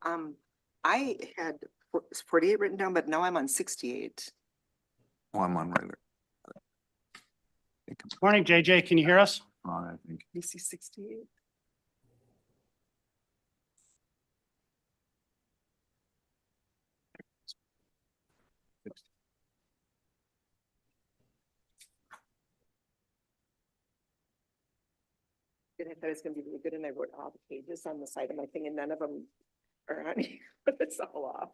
I had 48 written down, but now I'm on 68. Oh, I'm on regular. Morning, JJ. Can you hear us? I think. You see 68? And I thought it was gonna be really good, and I wrote all the pages on the side of my thing, and none of them are on here, but it's all off.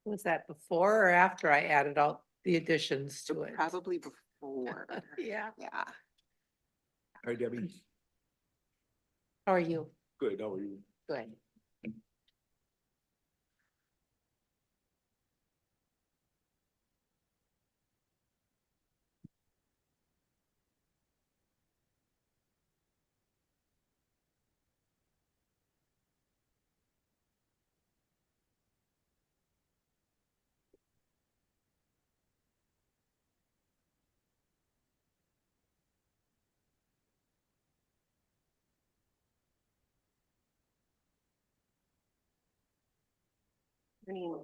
Was that before or after I added all the additions to it? Probably before. Yeah. Yeah. Hi, Debbie. How are you? Good, how are you? Good. I mean,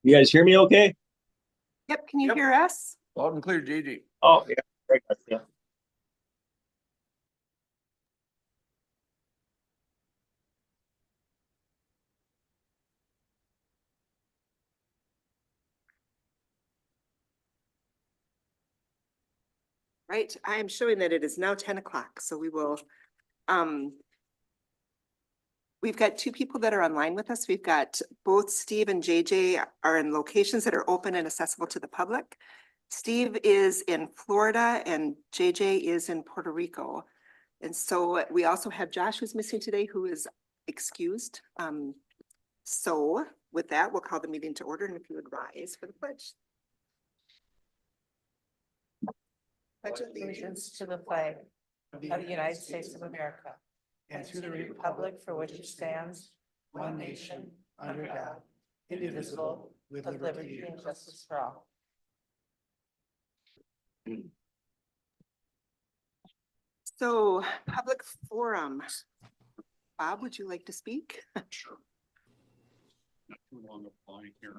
You guys hear me okay? yep, can you Yep. hear us? Loud and clear, JJ. Oh, yeah. Very good, yeah. Right, I am showing that it is now 10 o'clock, so we will, we've got two people that are online with us. We've got both Steve and JJ are in locations that are open and accessible to the public. Steve is in Florida and JJ is in Puerto Rico. And so we also have Josh who's missing today, who is excused. So with that, we'll call the meeting to order, and if you would rise for the pledge. Pledge allegiance to the flag of the United States of America and to the republic for which it stands, one nation, under God, indivisible, with liberty and justice for all. So public forum. Bob, would you like to speak? Sure. Not too long applying here.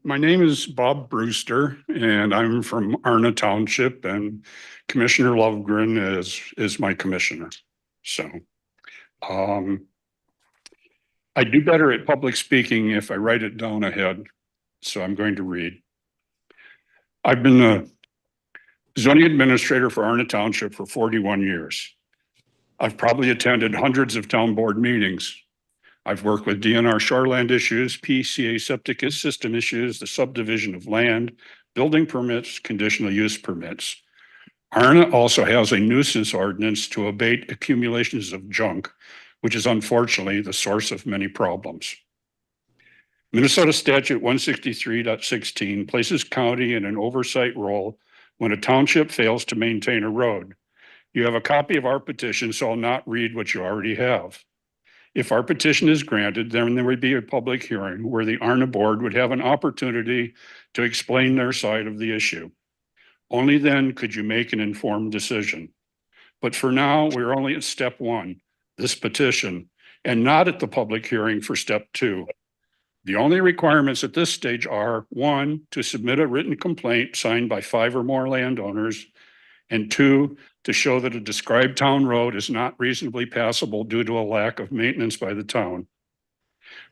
My name is Bob Brewster and I'm from Arna Township, and Commissioner Lovegren is my commissioner. So, I do better at public speaking if I write it down ahead. So I'm going to read. I've been a zoning administrator for Arna Township for 41 years. I've probably attended hundreds of town board meetings. I've worked with DNR shoreland issues, PCA septic system issues, the subdivision of land, building permits, conditional use permits. Arna also has a nuisance ordinance to abate accumulations of junk, which is unfortunately the source of many problems. Minnesota Statute 163.16 places county in an oversight role when a township fails to maintain a road. You have a copy of our petition, so I'll not read what you already have. If our petition is granted, then there would be a public hearing where the Arna board would have an opportunity to explain their side of the issue. Only then could you make an informed decision. But for now, we're only at step one, this petition, and not at the public hearing for step two. The only requirements at this stage are, one, to submit a written complaint signed by 5 or more landowners, and 2, to show that a described town road is not reasonably passable due to a lack of maintenance by the town.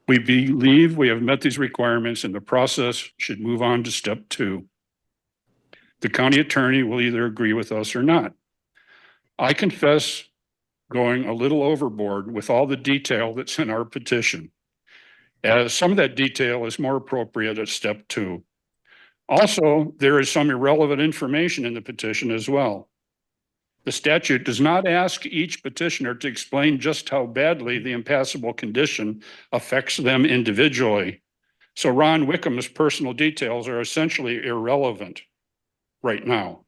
We believe we have met these requirements and the process should move on to step 2. The county attorney will either agree with us or not. I confess going a little overboard with all the detail that's in our petition, as some of that detail is more appropriate at step 2. Also, there is some irrelevant information in the petition as well. The statute does not ask each petitioner to explain just how badly the impassable condition affects them individually. So Ron Wickham's personal details are essentially irrelevant right now.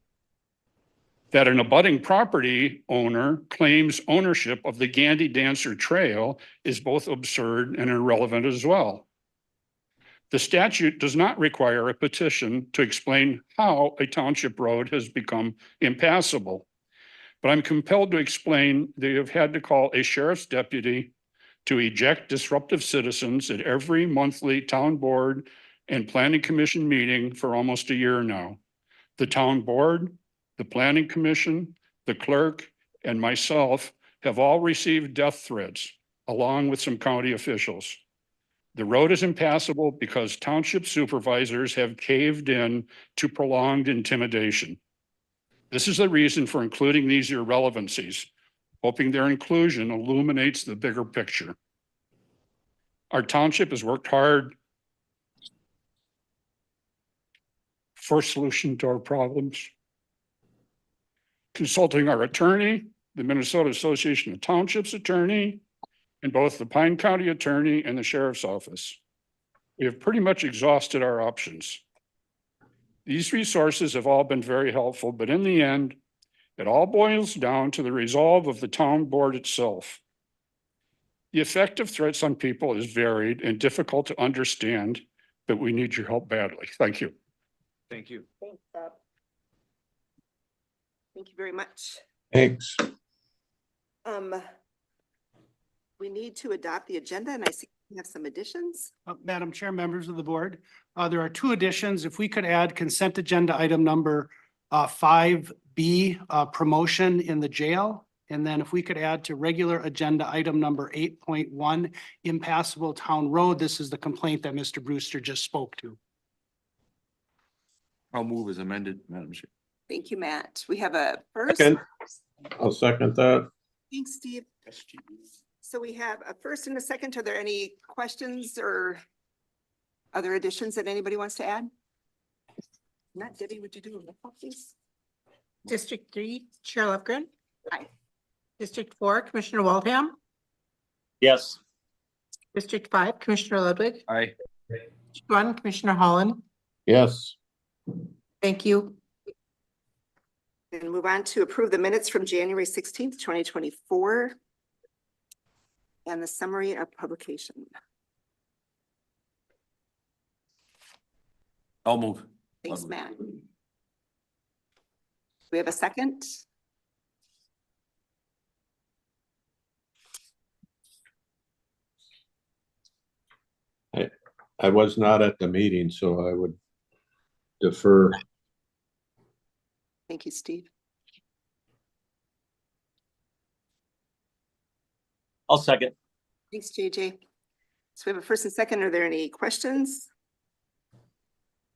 That an abutting property owner claims ownership of the Gandy Dancer Trail is both absurd and irrelevant as well. The statute does not require a petition to explain how a township road has become impassable. But I'm compelled to explain that you've had to call a sheriff's deputy to eject disruptive citizens at every monthly town board and planning commission meeting for almost a year now. The town board, the planning commission, the clerk, and myself have all received death threats, along with some county officials. The road is impassable because township supervisors have caved in to prolonged intimidation. This is the reason for including these irrelevancies, hoping their inclusion illuminates the bigger picture. Our township has worked hard for a solution to our problems. Consulting our attorney, the Minnesota Association of Townships attorney, and both the Pine County attorney and the sheriff's office. We have pretty much exhausted our options. These resources have all been very helpful, but in the end, it all boils down to the resolve of the town board itself. The effect of threats on people is varied and difficult to understand, but we need your help badly. Thank you. Thank you. Thanks, Bob. Thank you very much. Thanks. We need to adopt the agenda, and I see we have some additions. Madam Chair, members of the board, there are 2 additions. If we could add consent agenda item number 5B, promotion in the jail. And then if we could add to regular agenda item number 8.1, impassable town road. This is the complaint that Mr. Brewster just spoke to. I'll move as amended, Madam Chair. Thank you, Matt. We have a first. Second. I'll second that. Thanks, Steve. So we have a first and a second. Are there any questions or other additions that anybody wants to add? Not Debbie, would you do a roll call, please? District 3, Chair Lofgren. Aye. District 4, Commissioner Waldham. Yes. District 5, Commissioner Ludwig. Aye. District 1, Commissioner Holland. Yes. Thank you. And move on to approve the minutes from January 16th, 2024. And the summary of publication. I'll move. Thanks, Matt. We have a second. I was not at the meeting, so I would defer. Thank you, Steve. I'll second. Thanks, JJ. So we have a first and second. Are there any questions?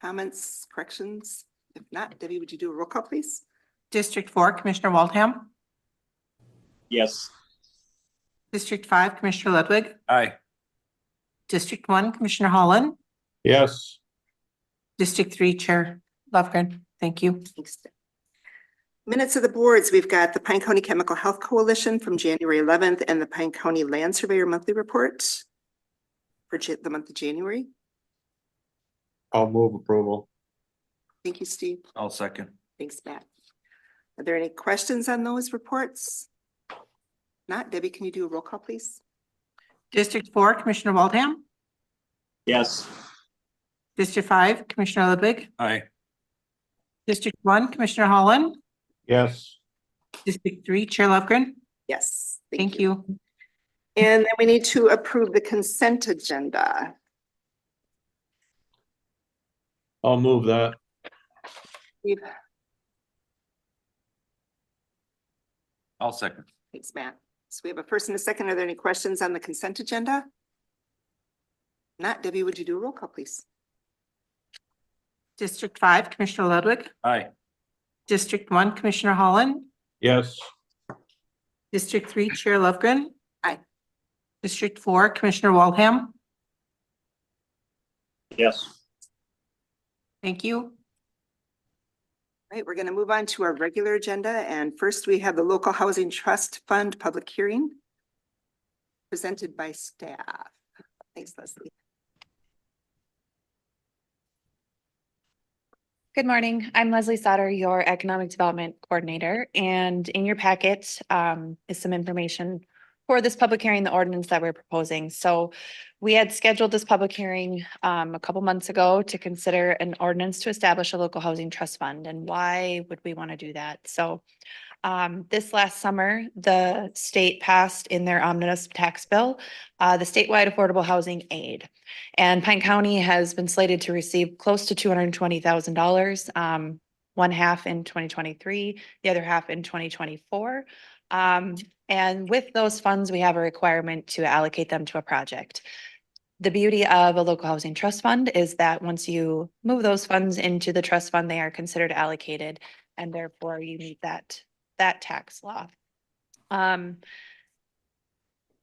Comments, corrections? If not, Debbie, would you do a roll call, please? District 4, Commissioner Waldham. Yes. District 5, Commissioner Ludwig. Aye. District 1, Commissioner Holland. Yes. District 3, Chair Lofgren. Thank you. Thanks. Minutes of the boards, we've got the Pine County Chemical Health Coalition from January 11th and the Pine County Land Surveyor Monthly Report for the month of January. I'll move approval. Thank you, Steve. I'll second. Thanks, Matt. Are there any questions on those reports? Not, Debbie, can you do a roll call, please? District 4, Commissioner Waldham. Yes. District 5, Commissioner Ludwig. Aye. District 1, Commissioner Holland. Yes. District 3, Chair Lofgren. Yes. Thank you. And then we need to approve the consent agenda. I'll move that. Steve, I'll second. thanks, Matt. So we have a first and a second. Are there any questions on the consent agenda? Not, Debbie, would you do a roll call, please? District 5, Commissioner Ludwig. Aye. District 1, Commissioner Holland. Yes. District 3, Chair Lofgren. Aye. District 4, Commissioner Waldham. Yes. Thank you. All right, we're going to move on to our regular agenda. And first we have the Local Housing Trust Fund public hearing presented by staff. Thanks, Leslie. Good morning. I'm Leslie Sauter, your Economic Development Coordinator, and in your packet is some information for this public hearing, the ordinance that we're proposing. So we had scheduled this public hearing a couple months ago to consider an ordinance to establish a local housing trust fund. And why would we want to do that? So this last summer, the state passed in their omnibus tax bill, the statewide affordable housing aid. And Pine County has been slated to receive close to $220,000, one half in 2023, the other half in 2024. And with those funds, we have a requirement to allocate them to a project. The beauty of a local housing trust fund is that once you move those funds into the trust fund, they are considered allocated, and therefore you meet that tax law.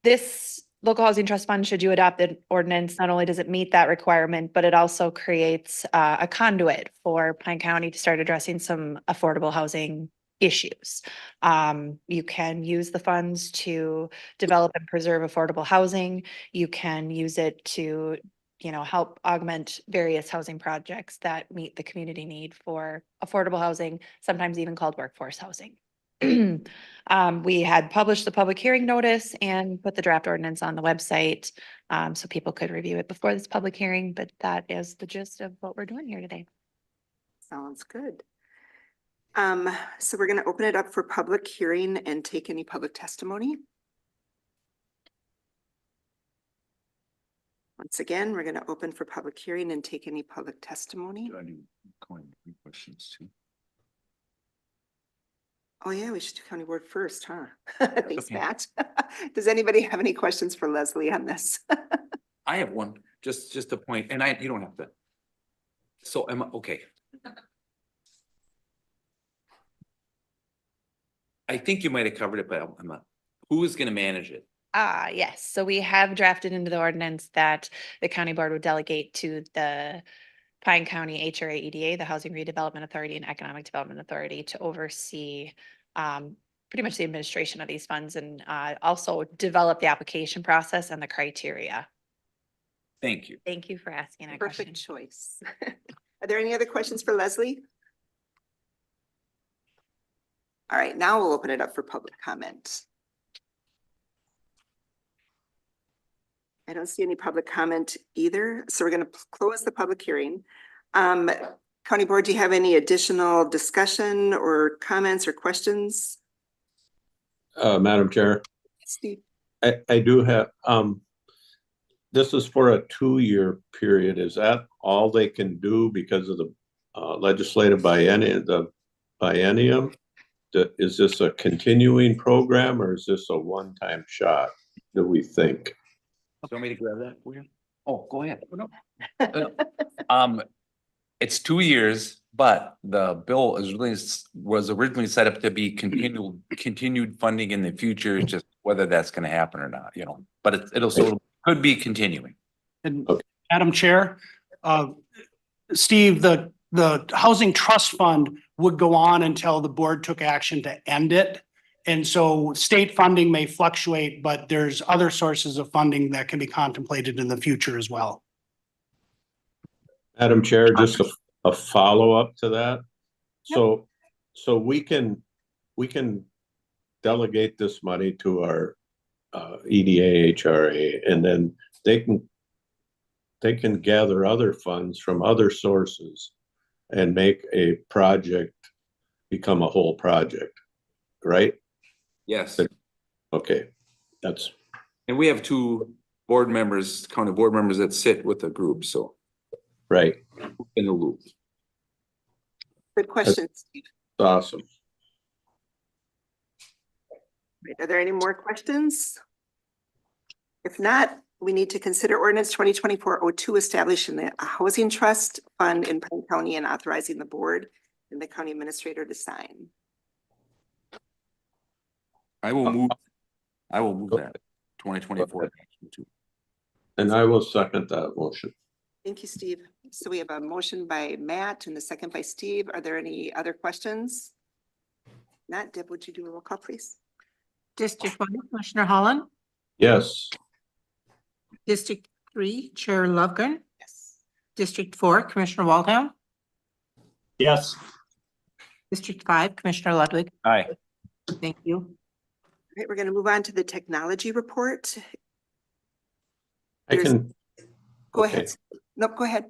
This local housing trust fund, should you adopt an ordinance, not only does it meet that requirement, but it also creates a conduit for Pine County to start addressing some affordable housing issues. You can use the funds to develop and preserve affordable housing. You can use it to, help augment various housing projects that meet the community need for affordable housing, sometimes even called workforce housing. We had published the public hearing notice and put the draft ordinance on the website so people could review it before this public hearing, but that is the gist of what we're doing here today. Sounds good. So we're going to open it up for public hearing and take any public testimony. Once again, we're going to open for public hearing and take any public testimony. Do I do questions too? Oh yeah, we should do county board first, huh? Thanks, Okay. Matt. Does anybody have any questions for Leslie on this? I have one, just a point, and you don't have to. So okay. I think you might have covered it, but I'm not. Who is gonna manage it? Yes, so we have drafted into the ordinance that the county board would delegate to the Pine County HRA EDA, the Housing Redevelopment Authority and Economic Development Authority, to oversee pretty much the administration of these funds and also develop the application process and the criteria. Thank you. Thank you for asking that question. Perfect choice. Are there any other questions for Leslie? All right, now we'll open it up for public comment. I don't see any public comment either, so we're going to close the public hearing. County Board, do you have any additional discussion or comments or questions? Madam Chair, Steve? I do have, this is for a 2-year period. Is that all they can do because of the legislative biennium? Is this a continuing program or is this a one-time shot, do we think? Do you want me to grab that for you? Oh, go ahead. It's 2 years, but the bill was originally set up to be continued funding in the future, just whether that's gonna happen or not, but it could be continuing. And Okay. Madam Chair, Steve, the the Housing Trust Fund would go on until the board took action to end it. And so state funding may fluctuate, but there's other sources of funding that can be contemplated in the future as well. Madam Chair, just a follow-up to that. So we can delegate this money to our EDA, HRA, and then they can gather other funds from other sources and make a project become a whole project, right? Yes, Okay, that's, and we have two board members, county board members that sit with the group, so right. in the loop. Good question, Steve. Awesome. Right, are there any more questions? If not, we need to consider ordinance 2024-02 establishing a housing trust fund in Pine County and authorizing the board and the county administrator to sign. I will move that, 2024. And I will second that motion. Thank you, Steve. So we have a motion by Matt and a second by Steve. Are there any other questions? Not, Deb, would you do a roll call, please? District 1, Commissioner Holland. Yes. District 3, Chair Lovegren. Yes. District 4, Commissioner Waldham. Yes. District 5, Commissioner Ludwig. Aye. Thank you. All right, we're going to move on to the technology report. I can, Go Okay. ahead. Nope, go ahead.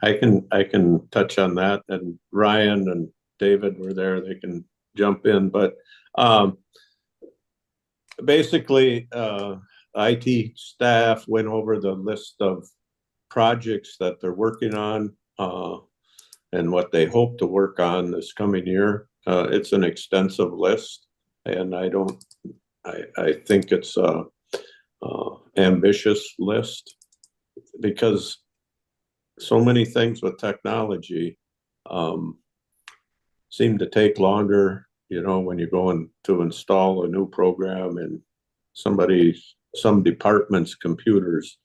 I can touch on that, and Ryan and David were there, they can jump in, but basically IT staff went over the list of projects that they're working on and what they hope to work on this coming year. It's an extensive list, and I think it's a ambitious list, because so many things with technology seem to take longer, you know, when you're going to install a new program in some department's computers.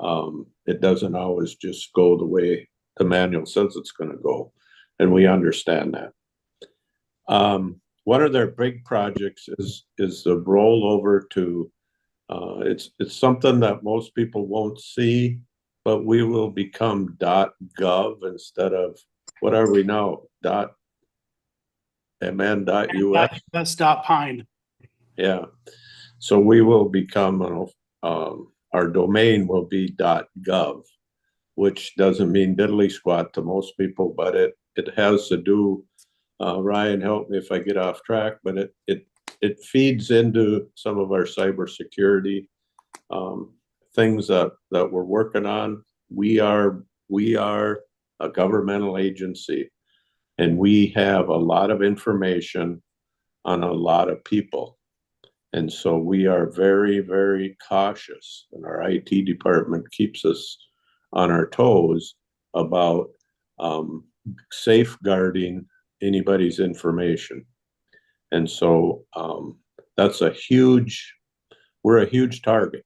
It doesn't always just go the way the manual says it's going to go, and we understand that. One of their big projects is the rollover to it's something that most people won't see, but we will become .gov instead of, what are we now? .mn.us. That's dot pine. Yeah. So we will become, our domain will be .gov, which doesn't mean diddly squat to most people, but it has to do, Ryan, help me if I get off track, but it feeds into some of our cybersecurity things that we're working on. We are a governmental agency, and we have a lot of information on a lot of people. And so we are very, very cautious, and our IT department keeps us on our toes about safeguarding anybody's information. And so that's we're a huge target.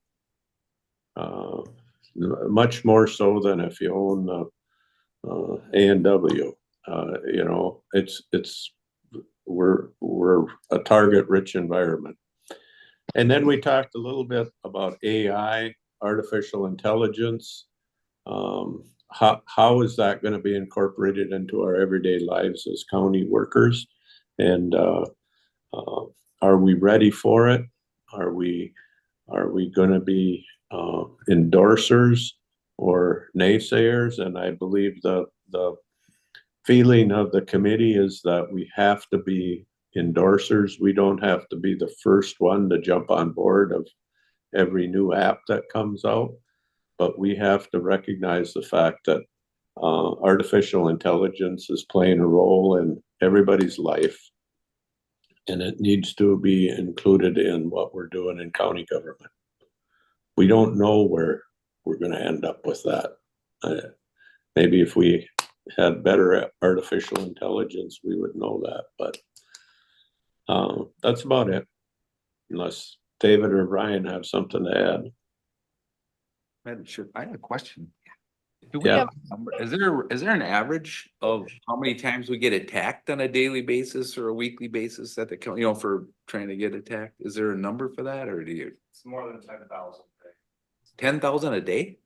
Much more so than if you own A&W. You know, we're a target-rich environment. And then we talked a little bit about AI, artificial intelligence. How is that going to be incorporated into our everyday lives as county workers? And are we ready for it? Are we going to be endorsers or naysayers? And I believe the feeling of the committee is that we have to be endorsers. We don't have to be the first one to jump on board of every new app that comes out, but we have to recognize the fact that artificial intelligence is playing a role in everybody's life, and it needs to be included in what we're doing in county government. We don't know where we're going to end up with that. Maybe if we had better artificial intelligence, we would know that, but that's about it. Unless David or Ryan have something to add. Madam Chair, I have a question. Do we Yeah. have, a number? Is there an average of how many times we get attacked on a daily basis or a weekly basis at the, for trying to get attacked? Is there a number for that, or do you? It's more than 10,000. 10,000 a day?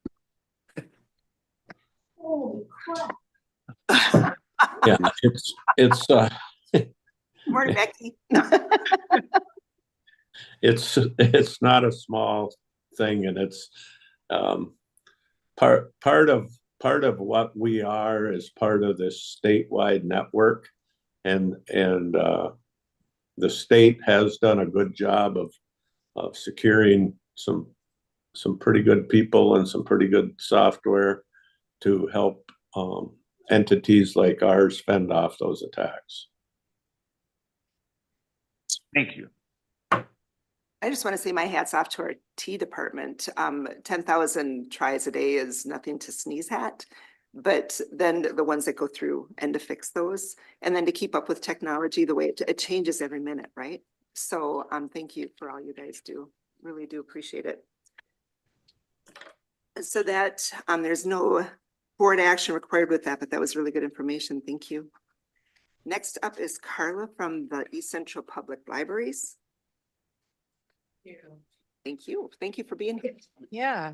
Yeah, it's, Morning, Becky. it's not a small thing, and it's, part of what we are is part of this statewide network. And the state has done a good job of securing some pretty good people and some pretty good software to help entities like ours fend off those attacks. Thank you. I just want to say my hat's off to our T department. 10,000 tries a day is nothing to sneeze at. But then the ones that go through and to fix those, and then to keep up with technology, the way it changes every minute, right? So thank you for all you guys do. Really do appreciate it. So that there's no board action required with that, but that was really good information. Thank you. Next up is Carla from the East Central Public Libraries. Thank you. Thank you for being here. Yeah.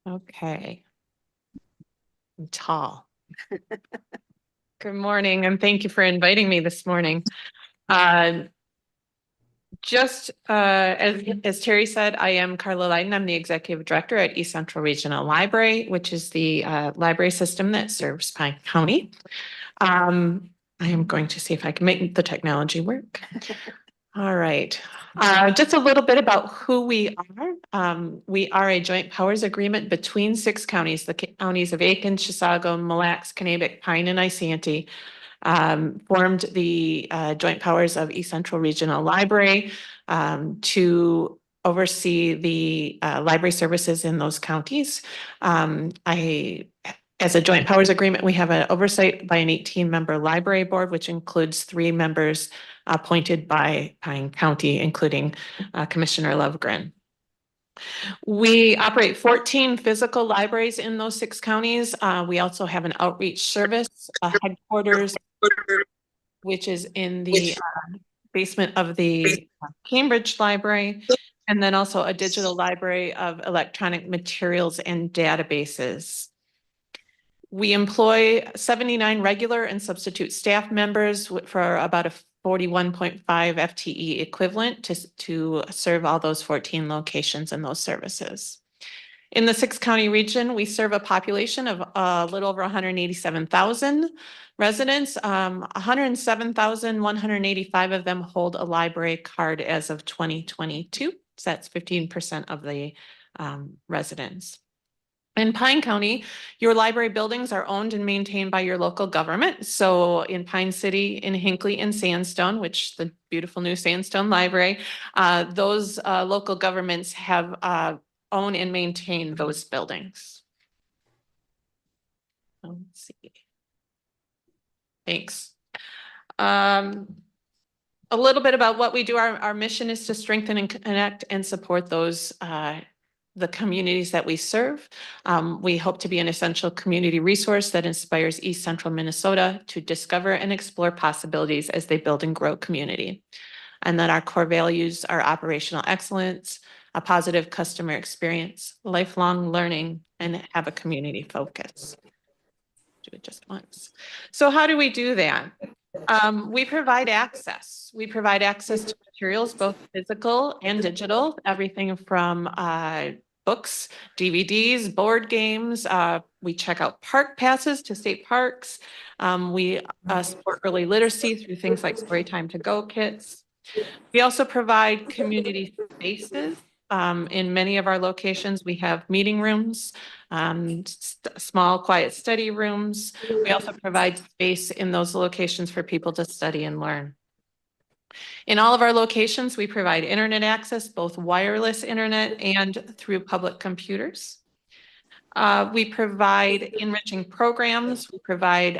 Okay. I'm tall. Good morning, and thank you for inviting me this morning. As Terry said, I am Carla Leiden. I'm the executive director at East Central Regional Library, which is the library system that serves Pine County. I am going to see if I can make the technology work. All right. Just a little bit about who we are. We are a joint powers agreement between 6 counties, the counties of Aiken, Chisago, Mille Lacs, Kanabec, Pine, and Isanti. Formed the joint powers of East Central Regional Library to oversee the library services in those counties. As a joint powers agreement, we have an oversight by an 18-member library board, which includes 3 members appointed by Pine County, including Commissioner Lovegren. We operate 14 physical libraries in those 6 counties. We also have an outreach service headquarters, which is in the basement of the Cambridge Library, and then also a digital library of electronic materials and databases. We employ 79 regular and substitute staff members for about a 41.5 FTE equivalent to serve all those 14 locations and those services. In the 6-county region, we serve a population of a little over 187,000 residents. 107,185 of them hold a library card as of 2022. So that's 15% of the residents. In Pine County, your library buildings are owned and maintained by your local government. So in Pine City, in Hinckley, and Sandstone, which the beautiful new Sandstone Library, those local governments have own and maintain those buildings. Let's see. Thanks. A little bit about what we do. Our mission is to strengthen and connect and support those the communities that we serve. We hope to be an essential community resource that inspires East Central Minnesota to discover and explore possibilities as they build and grow community. And that our core values are operational excellence, a positive customer experience, lifelong learning, and have a community focus. Do it just once. So how do we do that? We provide access. We provide access to materials, both physical and digital, everything from books, DVDs, board games. We check out park passes to state parks. We support early literacy through things like Storytime to Go kits. We also provide community spaces. In many of our locations, we have meeting rooms, small quiet study rooms. We also provide space in those locations for people to study and learn. In all of our locations, we provide internet access, both wireless internet and through public computers. We provide enriching programs. We provide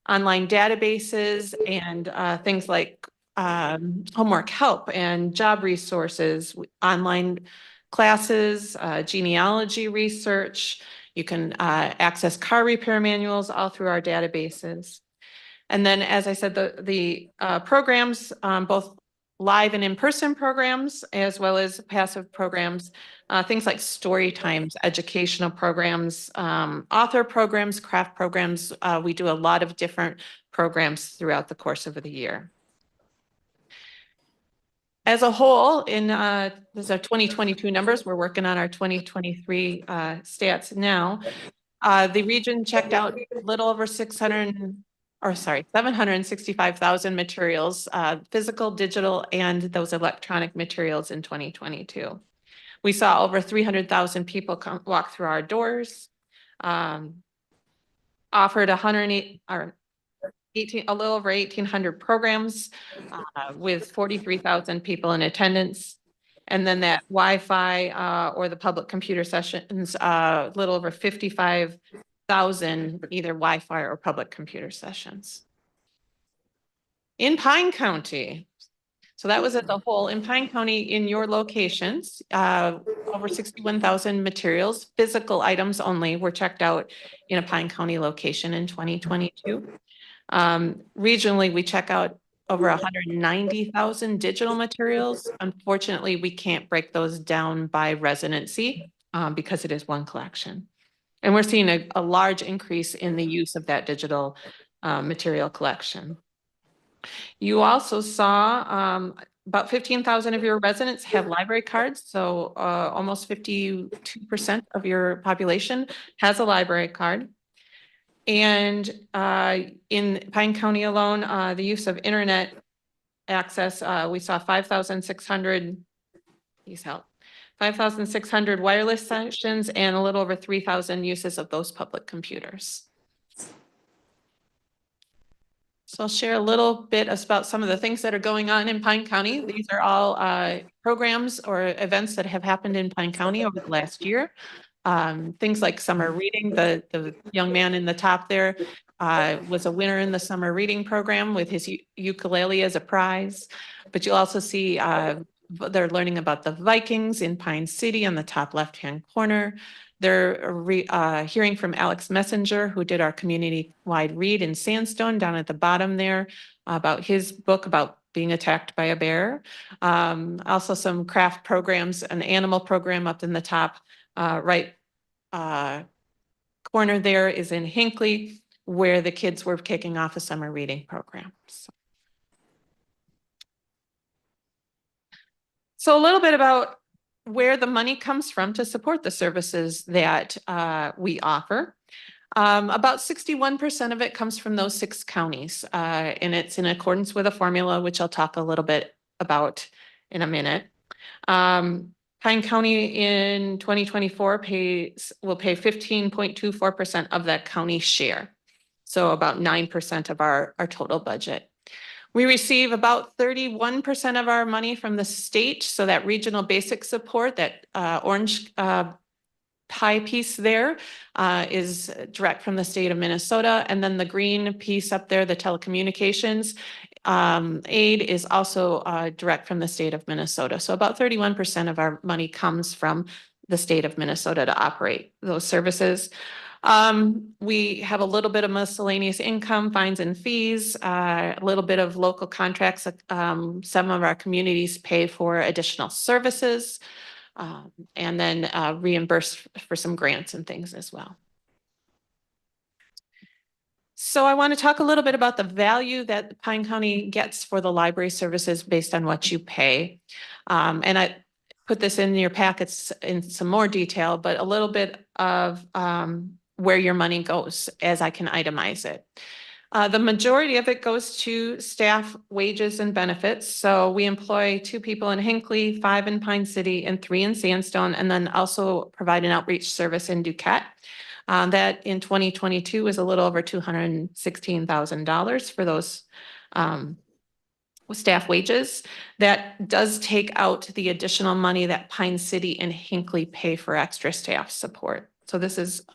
online databases and things like homework help and job resources, online classes, genealogy research. You can access car repair manuals all through our databases. And then, as I said, the programs, both live and in-person programs, as well as passive programs, things like story times, educational programs, author programs, craft programs. We do a lot of different programs throughout the course of the year. As a whole, these are 2022 numbers. We're working on our 2023 stats now. The region checked out a little over 765,000 materials, physical, digital, and those electronic materials in 2022. We saw over 300,000 people walk through our doors, offered a little over 1,800 programs with 43,000 people in attendance. And then that Wi-Fi or the public computer sessions, a little over 55,000 either Wi-Fi or public computer sessions. In Pine County, so that was at the whole. In Pine County, in your locations, over 61,000 materials, physical items only, were checked out in a Pine County location in 2022. Regionally, we check out over 190,000 digital materials. Unfortunately, we can't break those down by residency because it is one collection. And we're seeing a large increase in the use of that digital material collection. You also saw about 15,000 of your residents have library cards. So almost 52% of your population has a library card. And in Pine County alone, the use of internet access, we saw 5,600, please help, 5,600 wireless sessions and a little over 3,000 uses of those public computers. So I'll share a little bit about some of the things that are going on in Pine County. These are all programs or events that have happened in Pine County over the last year. Things like summer reading. The young man in the top there was a winner in the summer reading program with his ukulele as a prize. But you'll also see they're learning about the Vikings in Pine City on the top left-hand corner. They're hearing from Alex Messenger, who did our community-wide read in Sandstone down at the bottom there about his book about being attacked by a bear. Also some craft programs, an animal program up in the top right corner there is in Hinckley, where the kids were kicking off a summer reading program. So a little bit about where the money comes from to support the services that we offer. About 61% of it comes from those 6 counties, and it's in accordance with a formula, which I'll talk a little bit about in a minute. Pine County in 2024 will pay 15.24% of that county share. So about 9% of our total budget. We receive about 31% of our money from the state. So that regional basic support, that orange pie piece there is direct from the state of Minnesota. And then the green piece up there, the telecommunications aid, is also direct from the state of Minnesota. So about 31% of our money comes from the state of Minnesota to operate those services. We have a little bit of miscellaneous income, fines and fees, a little bit of local contracts. Some of our communities pay for additional services, and then reimburse for some grants and things as well. So I want to talk a little bit about the value that Pine County gets for the library services based on what you pay. And I put this in your packets in some more detail, but a little bit of where your money goes as I can itemize it. The majority of it goes to staff wages and benefits. So we employ 2 people in Hinckley, 5 in Pine City, and 3 in Sandstone, and then also provide an outreach service in Duquette. That in 2022 was a little over $216,000 for those staff wages. That does take out the additional money that Pine City and Hinckley pay for extra staff support. So this is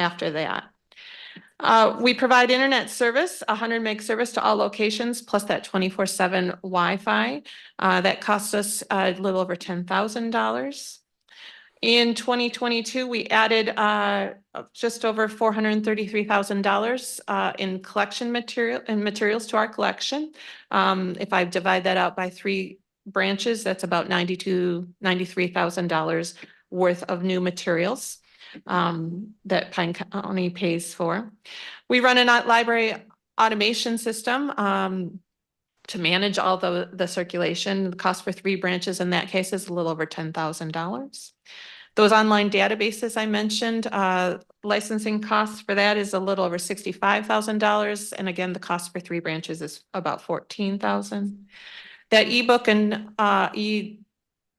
after that. We provide internet service, 100 meg service to all locations, plus that 24/7 Wi-Fi. That costs us a little over $10,000. In 2022, we added just over $433,000 in collection materials to our collection. If I divide that out by 3 branches, that's about $93,000 worth of new materials that Pine County pays for. We run a library automation system to manage all the circulation. The cost for 3 branches in that case is a little over $10,000. Those online databases I mentioned, licensing costs for that is a little over $65,000. And again, the cost for 3 branches is about $14,000. That ebook and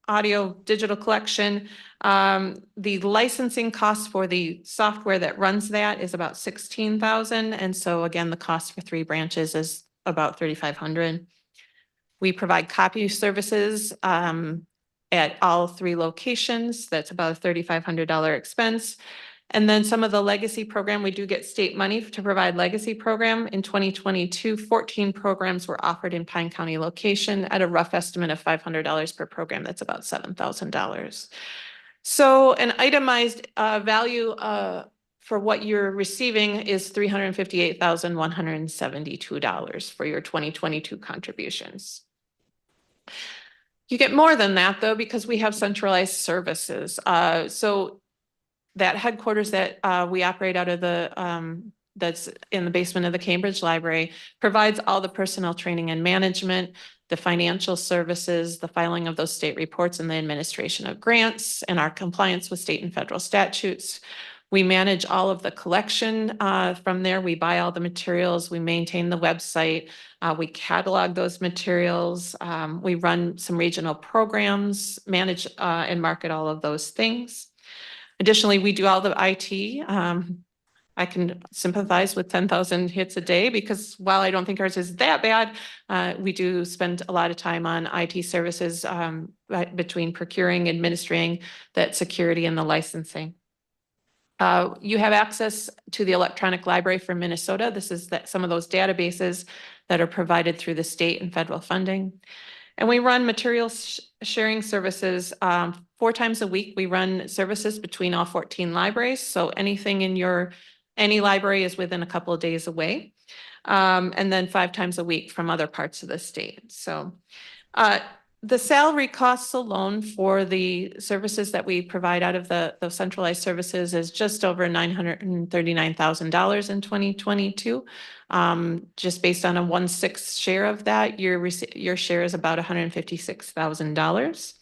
audio digital collection, the licensing cost for the software that runs that is about $16,000. And so again, the cost for 3 branches is about $3,500. We provide copy services at all 3 locations. That's about a $3,500 expense. And then some of the legacy program, we do get state money to provide legacy program. In 2022, 14 programs were offered in Pine County location at a rough estimate of $500 per program. That's about $7,000. So an itemized value for what you're receiving is $358,172 for your 2022 contributions. You get more than that though, because we have centralized services. So that headquarters that we operate out of that's in the basement of the Cambridge Library provides all the personnel training and management, the financial services, the filing of those state reports, and the administration of grants, and our compliance with state and federal statutes. We manage all of the collection from there. We buy all the materials. We maintain the website. We catalog those materials. We run some regional programs, manage and market all of those things. Additionally, we do all the IT. I can sympathize with 10,000 hits a day because while I don't think ours is that bad, we do spend a lot of time on IT services between procuring, administering that security and the licensing. You have access to the electronic library for Minnesota. This is some of those databases that are provided through the state and federal funding. And we run materials sharing services 4 times a week. We run services between all 14 libraries. So anything in any library is within a couple of days away. And then 5 times a week from other parts of the state. So the salary costs alone for the services that we provide out of the centralized services is just over $939,000 in 2022. Just based on a 1/6 share of that, your share is about $156,000.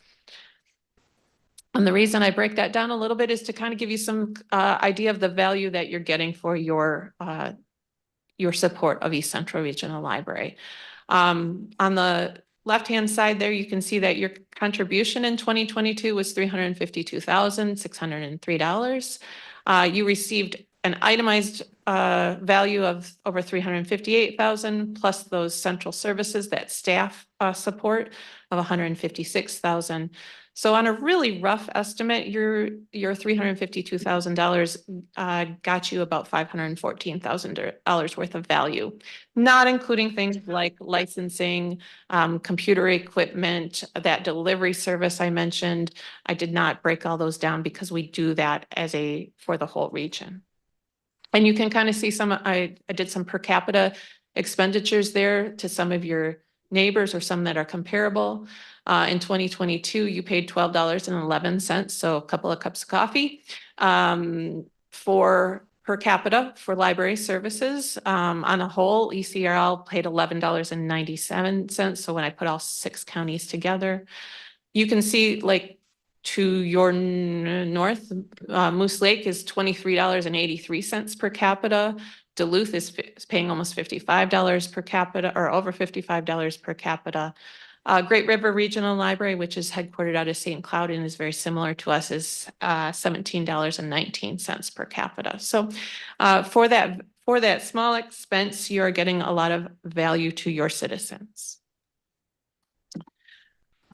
And the reason I break that down a little bit is to kind of give you some idea of the value that you're getting for your support of East Central Regional Library. On the left-hand side there, you can see that your contribution in 2022 was $352,603. You received an itemized value of over $358,000 plus those central services that staff support of $156,000. So on a really rough estimate, your $352,000 got you about $514,000 worth of value, not including things like licensing, computer equipment, that delivery service I mentioned. I did not break all those down because we do that for the whole region. And you can kind of see I did some per capita expenditures there to some of your neighbors or some that are comparable. In 2022, you paid $12.11, so a couple of cups of coffee for per capita for library services. On a whole, ECRL paid $11.97. So when I put all 6 counties together, you can see like to your north, Moose Lake is $23.83 per capita. Duluth is paying almost $55 per capita or over $55 per capita. Great River Regional Library, which is headquartered out of St. Cloud and is very similar to us, is $17.19 per capita. So for that small expense, you're getting a lot of value to your citizens.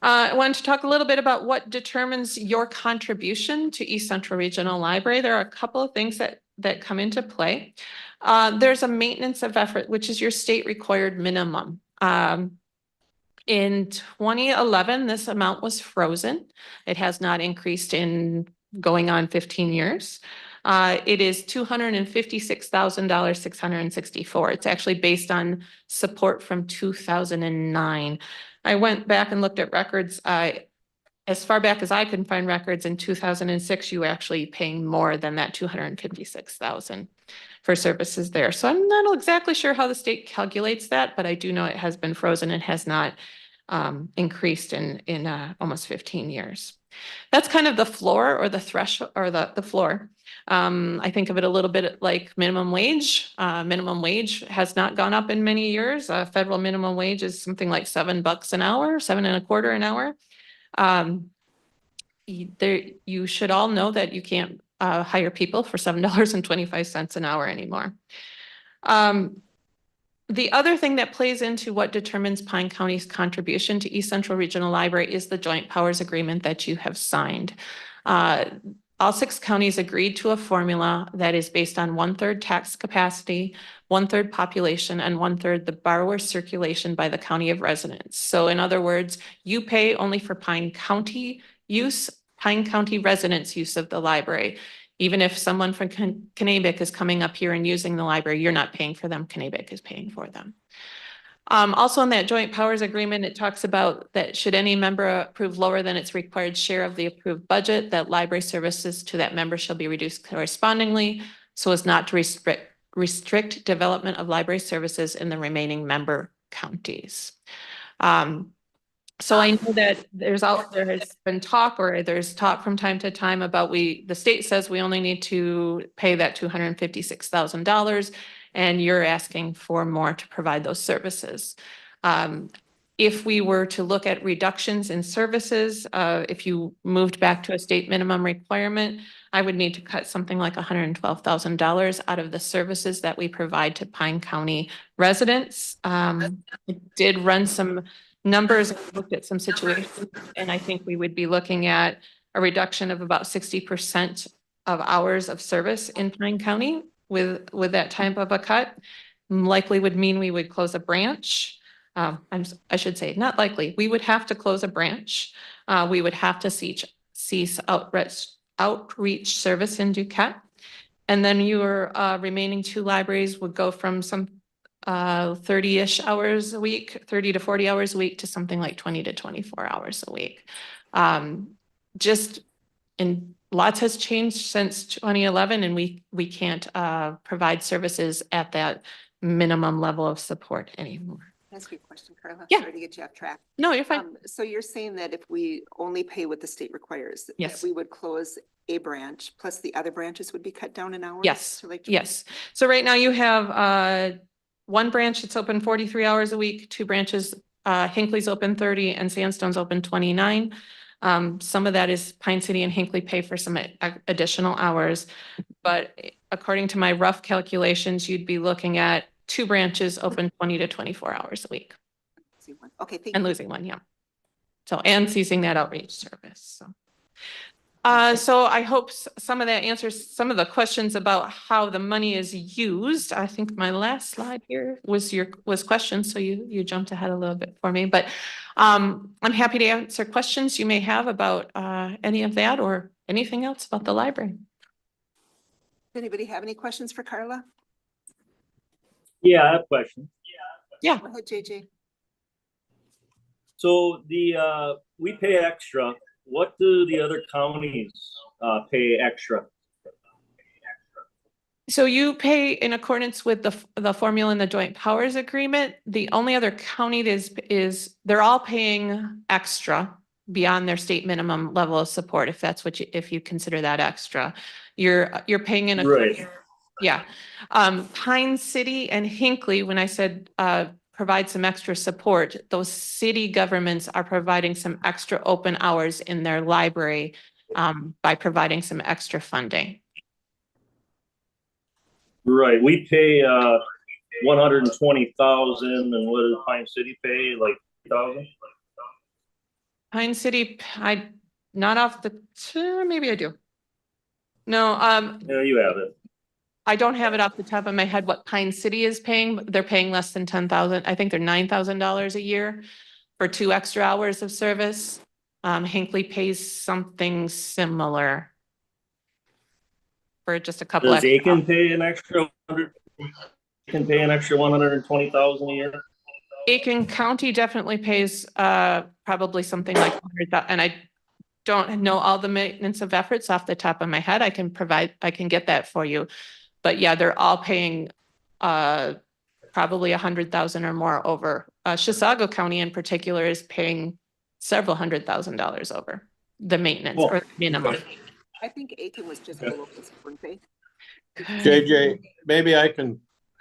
I wanted to talk a little bit about what determines your contribution to East Central Regional Library. There are a couple of things that come into play. There's a maintenance of effort, which is your state required minimum. In 2011, this amount was frozen. It has not increased in going on 15 years. It is $256,000, 664. It's actually based on support from 2009. I went back and looked at records. As far back as I can find records, in 2006, you were actually paying more than that 256,000 for services there. So I'm not exactly sure how the state calculates that, but I do know it has been frozen and has not increased in almost 15 years. That's kind of the floor or the threshold or the floor. I think of it a little bit like minimum wage. Minimum wage has not gone up in many years. Federal minimum wage is something like $7 an hour, 7.25 an hour. You should all know that you can't hire people for $7.25 an hour anymore. The other thing that plays into what determines Pine County's contribution to East Central Regional Library is the joint powers agreement that you have signed. All 6 counties agreed to a formula that is based on 1/3 tax capacity, 1/3 population, and 1/3 the borrower circulation by the county of residence. So in other words, you pay only for Pine County use, Pine County residents use of the library. Even if someone from Kanabec is coming up here and using the library, you're not paying for them, Kanabec is paying for them. Also in that joint powers agreement, it talks about that should any member approve lower than its required share of the approved budget, that library services to that member shall be reduced correspondingly so as not to restrict development of library services in the remaining member counties. So I know that there has been talk, or there's talk from time to time about the state says we only need to pay that $256,000 and you're asking for more to provide those services. If we were to look at reductions in services, if you moved back to a state minimum requirement, I would need to cut something like $112,000 out of the services that we provide to Pine County residents. I did run some numbers, looked at some situations, and I think we would be looking at a reduction of about 60% of hours of service in Pine County with that type of a cut. Likely would mean we would close a branch. I should say, not likely. We would have to close a branch. We would have to cease outreach service in Duquette. And then your remaining 2 libraries would go from some 30-ish hours a week, 30 to 40 hours a week to something like 20 to 24 hours a week. Lots has changed since 2011 and we can't provide services at that minimum level of support anymore. Can I ask you a question, Carla? Yeah. Sorry to get you off track. No, you're fine. So you're saying that if we only pay what the state requires, that Yes. we would close a branch plus the other branches would be cut down in hours? Yes, to like yes. So right now you have 1 branch that's open 43 hours a week, 2 branches, Hinckley's open 30 and Sandstone's open 29. Some of that is Pine City and Hinckley pay for some additional hours. But according to my rough calculations, you'd be looking at 2 branches open 20 to 24 hours a week. Okay, thank And you. losing 1, yeah. So, and ceasing that outreach service, so. So I hope some of that answers some of the questions about how the money is used. I think my last slide here was questions, so you jumped ahead a little bit for me, but I'm happy to answer questions you may have about any of that or anything else about the library. Anybody have any questions for Carla? Yeah, I have a question. Yeah. Go ahead, JJ. So we pay extra. What do the other counties pay extra? So you pay in accordance with the formula in the joint powers agreement. The only other county is they're all paying extra beyond their state minimum level of support, if that's what if you consider that extra. You're paying in a Right. Yeah. Pine City and Hinckley, when I said provide some extra support, those city governments are providing some extra open hours in their library by providing some extra funding. Right. We pay 120,000, and what does Pine City pay? Like 1,000? Pine City, not off the maybe I do. No, Yeah, you have it. I don't have it off the top of my head what Pine City is paying. They're paying less than $10,000. I think they're $9,000 a year for 2 extra hours of service. Hinckley pays something similar for just a couple Does extra. Aiken pay an extra 100? Can pay an extra 120,000 a year? Aiken County definitely pays probably something like 100,000, and I don't know all the maintenance of efforts off the top of my head. I can get that for you. But yeah, they're all paying probably 100,000 or more over. Chisago County in particular is paying several $100,000 over the maintenance Cool. or minimum. I think Aiken was just below this, weren't they? JJ, maybe I can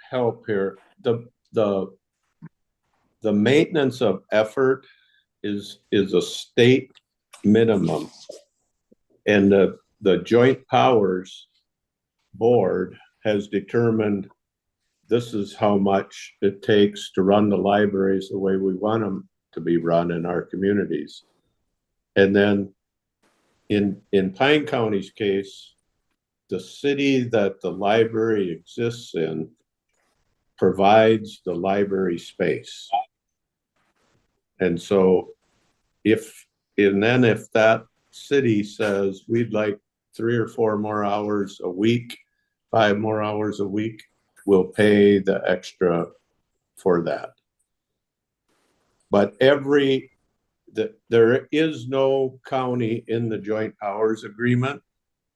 help here. The maintenance of effort is a state minimum. And the Joint Powers Board has determined this is how much it takes to run the libraries the way we want them to be run in our communities. And then in Pine County's case, the city that the library exists in provides the library space. And so if that city says we'd like 3 or 4 more hours a week, 5 more hours a week, we'll pay the extra for that. But there is no county in the Joint Powers Agreement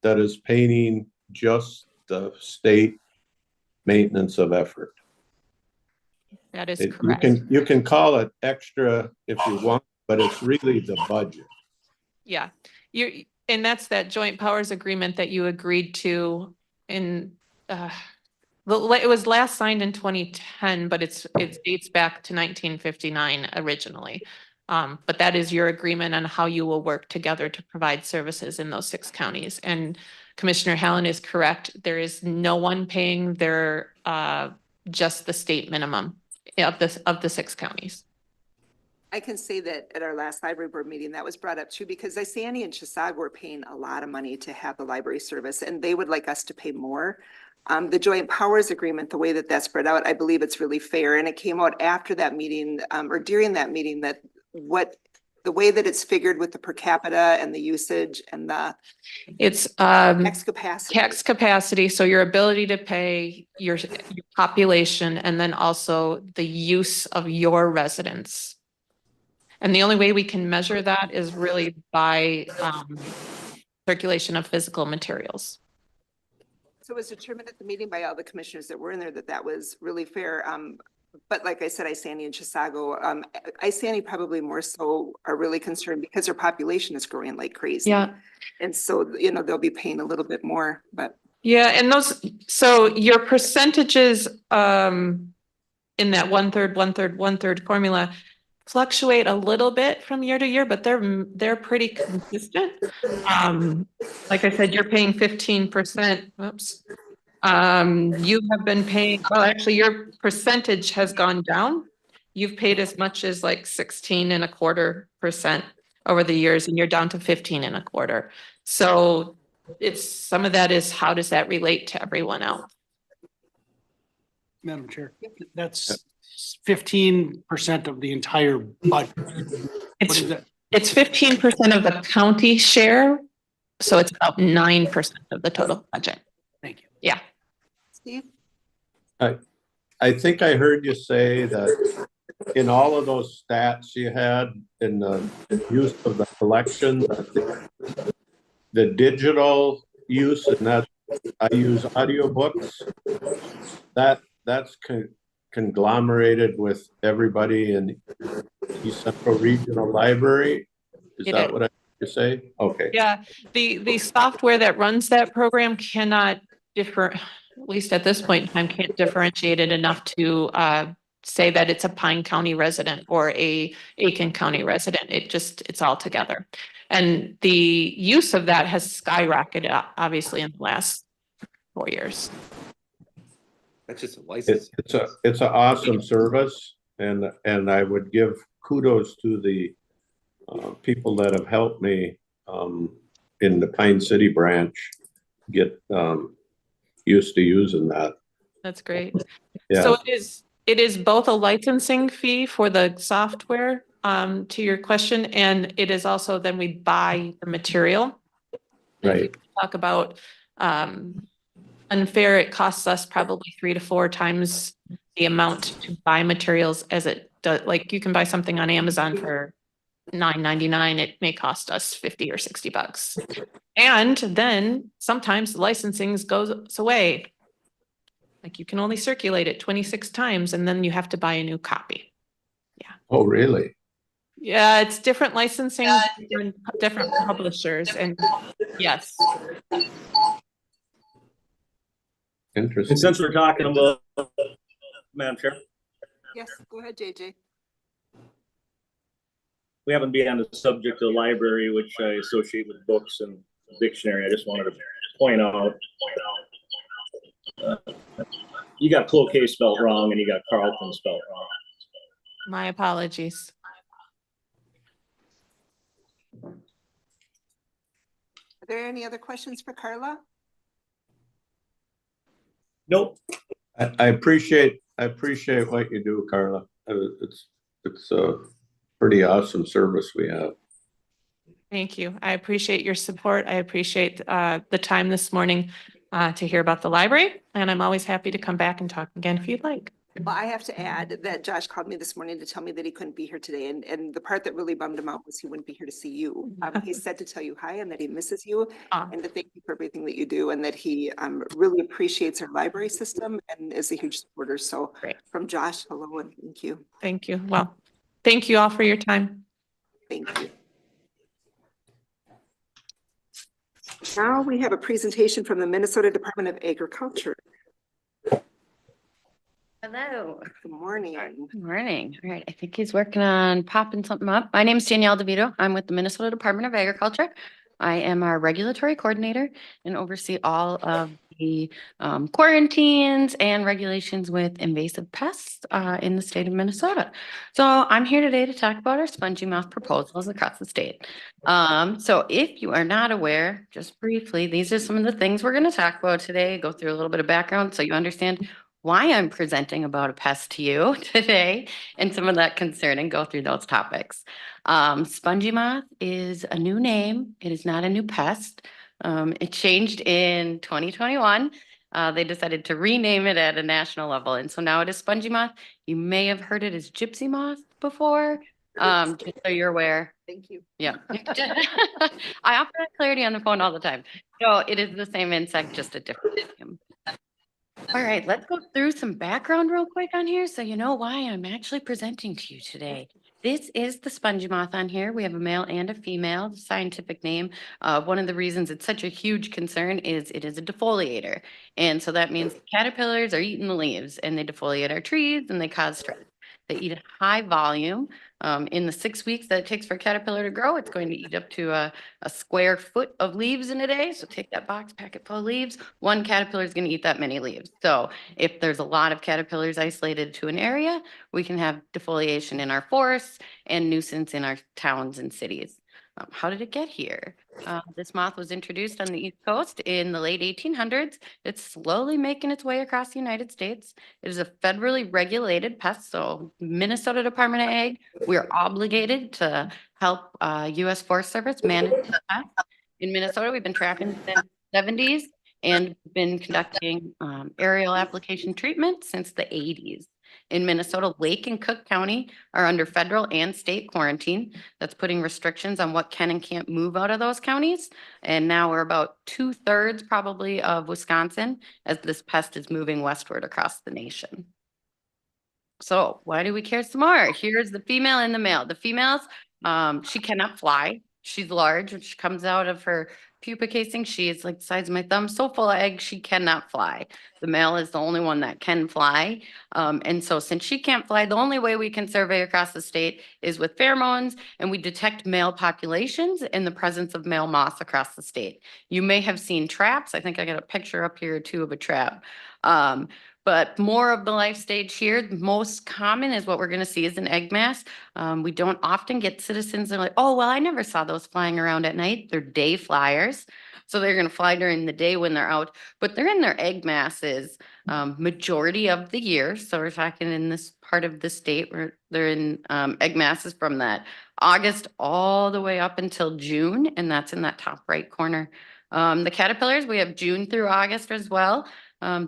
that is paying just the state maintenance of effort. That is You correct. can call it extra if you want, but it's really the budget. Yeah, and that's that joint powers agreement that you agreed to in, it was last signed in 2010, but it dates back to 1959 originally. But that is your agreement on how you will work together to provide services in those 6 counties. And Commissioner Hallen is correct. There is no one paying their, just the state minimum of the 6 counties. I can say that at our last library board meeting, that was brought up too, because Isani and Chisago were paying a lot of money to have the library service, and they would like us to pay more. The Joint Powers Agreement, the way that that's spread out, I believe it's really fair. And it came out after that meeting, or during that meeting, that the way that it's figured with the per capita and the usage and the It's tax capacity. tax capacity, so your ability to pay your population, and then also the use of your residents. And the only way we can measure that is really by circulation of physical materials. So it was determined at the meeting by all the commissioners that were in there that that was really fair. But like I said, Isani and Chisago, Isani probably more so are really concerned because their population is growing like crazy. Yeah. And so, they'll be paying a little bit more, but. Yeah, and so your percentages in that 1/3, 1/3, 1/3 formula fluctuate a little bit from year to year, but they're pretty consistent. Like I said, you're paying 15%. Whoops. You have been paying, well, actually your percentage has gone down. You've paid as much as like 16.25% over the years, and you're down to 15.25%. So some of that is, how does that relate to everyone else? Madam Chair, that's 15% of the entire budget. What is that? It's 15% of the county share, so it's about 9% of the total budget. Thank you. Yeah. Steve? I think I heard you say that in all of those stats you had in the use of the collection, the digital use, and that I use audiobooks, that's conglomerated with everybody in East Central Regional Library. Is that what I have to say? Okay. Yeah, the software that runs that program cannot at least at this point in time, can't differentiate it enough to say that it's a Pine County resident or a Aiken County resident. It's all together. And the use of that has skyrocketed up, obviously, in the last 4 years. That's just a license. It's an awesome service, and I would give kudos to the people that have helped me in the Pine City branch get used to using that. That's great. Yeah. So it is both a licensing fee for the software to your question, and it is also then we buy the material. Right. Talk about unfair, it costs us probably 3 to 4 times the amount to buy materials as it does. Like you can buy something on Amazon for $9.99, it may cost us 50 or 60 bucks. And then sometimes the licensing goes away. Like you can only circulate it 26 times and then you have to buy a new copy. Oh, really? Yeah, it's different licensing, different publishers, and yes. And Interesting. since we're talking about, Madam Chair, Yes, go ahead, JJ. we haven't been on the subject of the library, which I associate with books and dictionary. I just wanted to point out. You got Cloquet spelled wrong and you got Carlton spelled wrong. My apologies. Are there any other questions for Carla? Nope. I appreciate what you do, Carla. It's a pretty awesome service we have. Thank you. I appreciate your support. I appreciate the time this morning to hear about the library, and I'm always happy to come back and talk again if you'd like. Well, I have to add that Josh called me this morning to tell me that he couldn't be here today. And the part that really bummed him out was he wouldn't be here to see you. He said to tell you hi and that he misses you and to thank you for everything that you do and that he really appreciates our library system and is a huge supporter. So Great. From Josh, hello and thank you. Thank you. Well, thank you all for your time. Thank you. Now we have a presentation from the Minnesota Department of Agriculture. Hello. Good morning. Good morning. All right. I think he's working on popping something up. My name is Danielle DeVito. I'm with the Minnesota Department of Agriculture. I am our regulatory coordinator and oversee all of the quarantines and regulations with invasive pests in the state of Minnesota. So I'm here today to talk about our spongy moth proposals across the state. So if you are not aware, just briefly, these are some of the things we're going to talk about today. Go through a little bit of background so you understand why I'm presenting about a pest to you today and some of that concern and go through those topics. Spongy moth is a new name. It is not a new pest. It changed in 2021. They decided to rename it at a national level. And so now it is spongy moth. You may have heard it as gypsy moth before. Just so you're aware. Thank you. Yeah. I offer that clarity on the phone all the time. So it is the same insect, just a different name. All right, let's go through some background real quick on here so you know why I'm actually presenting to you today. This is the spongy moth on here. We have a male and a female, the scientific name. One of the reasons it's such a huge concern is it is a defoliator. And so that means caterpillars are eating the leaves and they defoliate our trees and they cause stress. They eat a high volume. In the 6 weeks that it takes for a caterpillar to grow, it's going to eat up to a square foot of leaves in a day. So take that box, pack it full of leaves. One caterpillar is going to eat that many leaves. So if there's a lot of caterpillars isolated to an area, we can have defoliation in our forests and nuisance in our towns and cities. How did it get here? This moth was introduced on the East Coast in the late 1800s. It's slowly making its way across the United States. It is a federally regulated pest. So Minnesota Department of Ag, we are obligated to help U.S. Forest Service manage the pest. In Minnesota, we've been tracking since the 70s and been conducting aerial application treatment since the 80s. In Minnesota, Lake and Cook County are under federal and state quarantine. That's putting restrictions on what can and can't move out of those counties. And now we're about 2/3 probably of Wisconsin as this pest is moving westward across the nation. So why do we care some more? Here's the female and the male. The females, she cannot fly. She's large. When she comes out of her pupa casing, she is like the size of my thumb, so full of eggs, she cannot fly. The male is the only one that can fly. And so since she can't fly, the only way we can survey across the state is with pheromones, and we detect male populations in the presence of male moths across the state. You may have seen traps. I think I got a picture up here too of a trap. But more of the life stage here, the most common is what we're gonna see is an egg mass. We don't often get citizens that are like, oh, well, I never saw those flying around at night. They're day flyers. So they're gonna fly during the day when they're out, but they're in their egg masses majority of the year. So we're talking in this part of the state where they're in egg masses from that August all the way up until June, and that's in that top right corner. The caterpillars, we have June through August as well.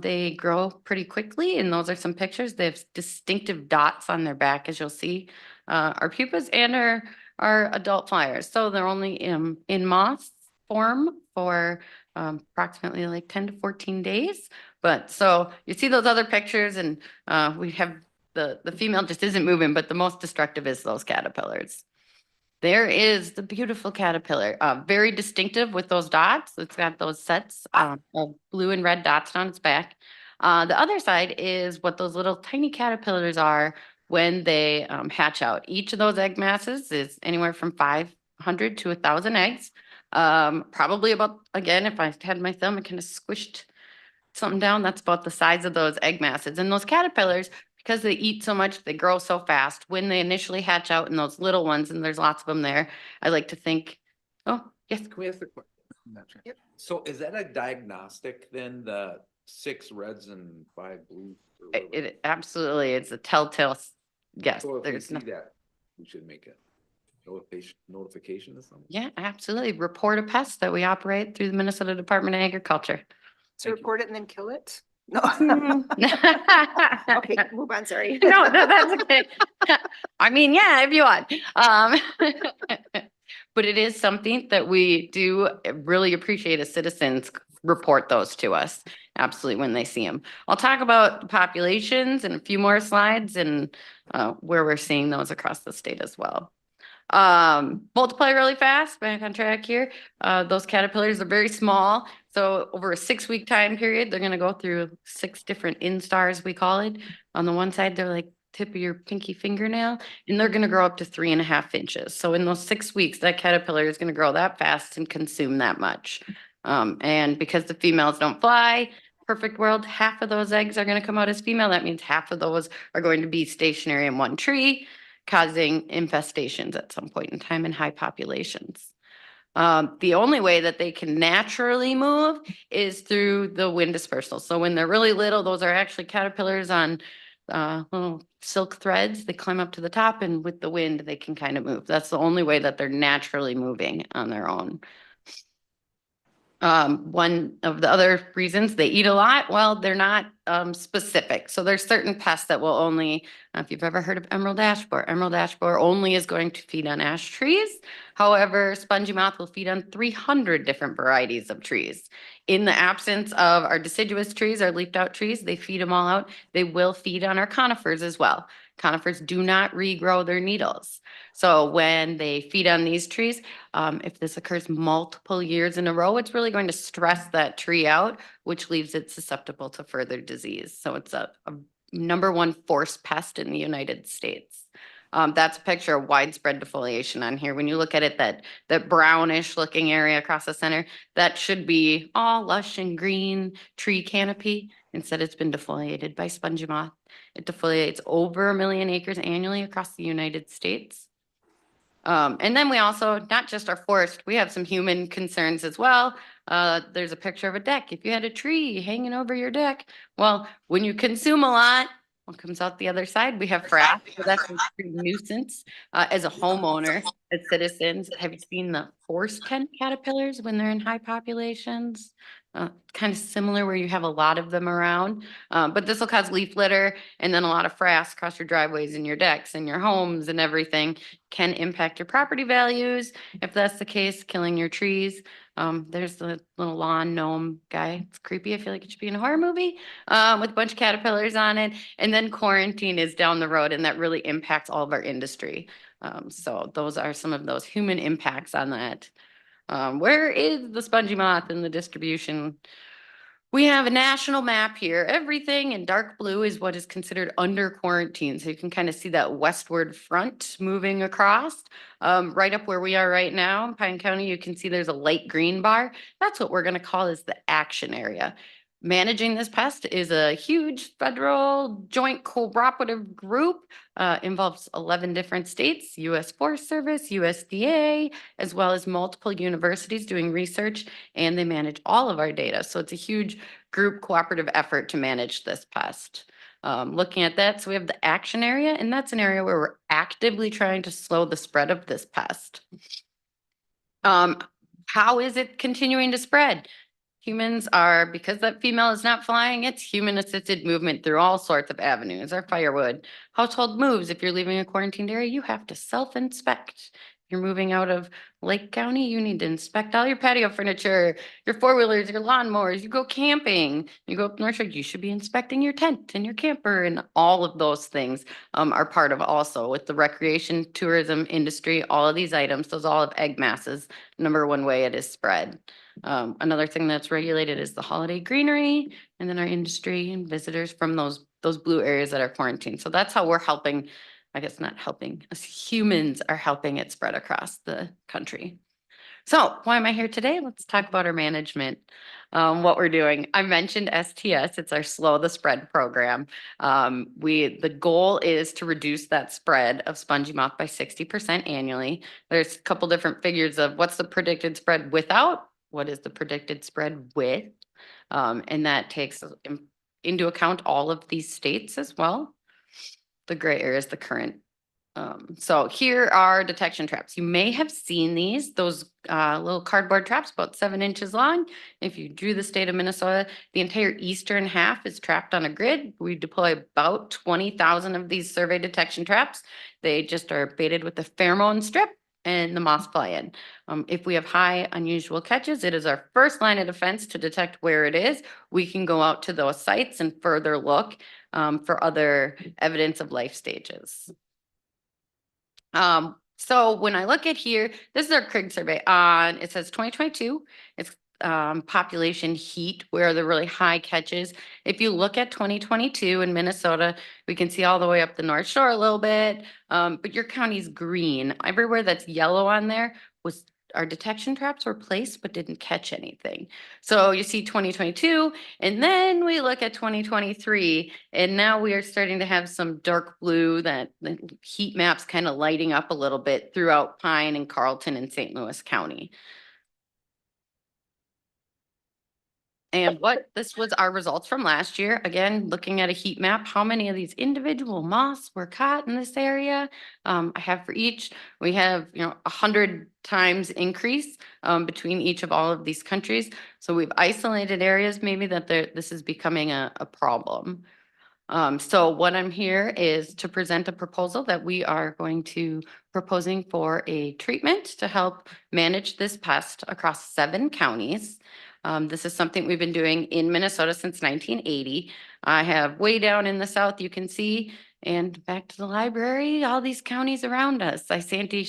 They grow pretty quickly, and those are some pictures. They have distinctive dots on their back, as you'll see. Our pupas and our adult flyers. So they're only in moth form for approximately like 10 to 14 days. But so you see those other pictures, and we have the female just isn't moving, but the most destructive is those caterpillars. There is the beautiful caterpillar, very distinctive with those dots. It's got those sets of blue and red dots on its back. The other side is what those little tiny caterpillars are when they hatch out. Each of those egg masses is anywhere from 500 to 1,000 eggs. Probably about, again, if I had my thumb and kind of squished something down, that's about the size of those egg masses. And those caterpillars, because they eat so much, they grow so fast. When they initially hatch out in those little ones, and there's lots of them there, I like to think, oh, yes. Can we ask the question? Not sure. Yep. So is that a diagnostic then, the 6 reds and 5 blues? or whatever? It absolutely, it's a telltale, yes, So if we there's see no. that, we should make a notification or something? Yeah, absolutely. Report a pest that we operate through the Minnesota Department of Agriculture. So report it and then kill it? No. Mm. Okay, move on, sorry. No, that's okay. I mean, yeah, if you want. But it is something that we do really appreciate as citizens report those to us. Absolutely, when they see them. I'll talk about the populations in a few more slides and where we're seeing those across the state as well. Multiply really fast, back on track here. Those caterpillars are very small. So over a 6-week time period, they're going to go through 6 different instars, we call it. On the one side, they're like tip of your pinky fingernail, and they're going to grow up to 3.5 inches. So in those 6 weeks, that caterpillar is going to grow that fast and consume that much. And because the females don't fly, perfect world, half of those eggs are going to come out as female. That means half of those are going to be stationary in one tree, causing infestations at some point in time in high populations. The only way that they can naturally move is through the wind dispersal. So when they're really little, those are actually caterpillars on little silk threads. They climb up to the top, and with the wind, they can kind of move. That's the only way that they're naturally moving on their own. One of the other reasons they eat a lot, well, they're not specific. So there's certain pests that will only, if you've ever heard of emerald ash borer only is going to feed on ash trees. However, spongy moth will feed on 300 different varieties of trees. In the absence of our deciduous trees, our leafed out trees, they feed them all out. They will feed on our conifers as well. Conifers do not regrow their needles. So when they feed on these trees, if this occurs multiple years in a row, it's really going to stress that tree out, which leaves it susceptible to further disease. So it's a #1 force pest in the United States. That's a picture of widespread defoliation on here. When you look at it, that brownish looking area across the center, that should be all lush and green tree canopy. Instead, it's been defoliated by spongy moth. It defoliates over 1 million acres annually across the United States. And then we also, not just our forest, we have some human concerns as well. There's a picture of a deck. If you had a tree hanging over your deck, well, when you consume a lot, what comes out the other side? We have frass. So that's a nuisance. As a homeowner, as citizens, have you seen the forest tent caterpillars when they're in high populations? Kind of similar where you have a lot of them around, but this will cause leaf litter, and then a lot of frass across your driveways and your decks and your homes and everything can impact your property values. If that's the case, killing your trees. There's the little lawn gnome guy. It's creepy. I feel like it should be in a horror movie with a bunch of caterpillars on it. And then quarantine is down the road, and that really impacts all of our industry. So those are some of those human impacts on that. Where is the spongy moth in the distribution? We have a national map here. Everything in dark blue is what is considered under quarantine. So you can kind of see that westward front moving across. Right up where we are right now in Pine County, you can see there's a light green bar. That's what we're going to call is the action area. Managing this pest is a huge federal joint cooperative group, involves 11 different states, US Forest Service, USDA, as well as multiple universities doing research, and they manage all of our data. So it's a huge group cooperative effort to manage this pest. Looking at that, so we have the action area, and that's an area where we're actively trying to slow the spread of this pest. How is it continuing to spread? Humans are, because that female is not flying, it's human assisted movement through all sorts of avenues, our firewood. Household moves, if you're leaving a quarantined area, you have to self-inspect. If you're moving out of Lake County, you need to inspect all your patio furniture, your four-wheelers, your lawnmowers. You go camping, you go up North Shore, you should be inspecting your tent and your camper, and all of those things are part of also with the recreation, tourism industry, all of these items, those all have egg masses. Number one way it is spread. Another thing that's regulated is the holiday greenery, and then our industry and visitors from those blue areas that are quarantined. So that's how we're helping, I guess not helping, us humans are helping it spread across the country. So why am I here today? Let's talk about our management, what we're doing. I mentioned STS, it's our Slow the Spread program. The goal is to reduce that spread of spongy moth by 60% annually. There's a couple different figures of what's the predicted spread without, what is the predicted spread with, and that takes into account all of these states as well. The gray area is the current. So here are detection traps. You may have seen these, those little cardboard traps about 7 inches long. If you drew the state of Minnesota, the entire eastern half is trapped on a grid. We deploy about 20,000 of these survey detection traps. They just are baited with the pheromone strip and the moths fly in. If we have high unusual catches, it is our first line of defense to detect where it is. We can go out to those sites and further look for other evidence of life stages. So when I look at here, this is our Craig survey on, it says 2022, it's population heat, where the really high catches. If you look at 2022 in Minnesota, we can see all the way up the North Shore a little bit, but your county's green. Everywhere that's yellow on there was our detection traps were placed but didn't catch anything. So you see 2022, and then we look at 2023, and now we are starting to have some dark blue, that the heat maps kind of lighting up a little bit throughout Pine and Carlton and St. Louis County. And this was our results from last year. Again, looking at a heat map, how many of these individual moths were caught in this area? I have for each, we have, 100 times increase between each of all of these countries. So we've isolated areas maybe that this is becoming a problem. So what I'm here is to present a proposal that we are going to proposing for a treatment to help manage this pest across 7 counties. This is something we've been doing in Minnesota since 1980. I have way down in the south, you can see, and back to the library, all these counties around us, Isanti,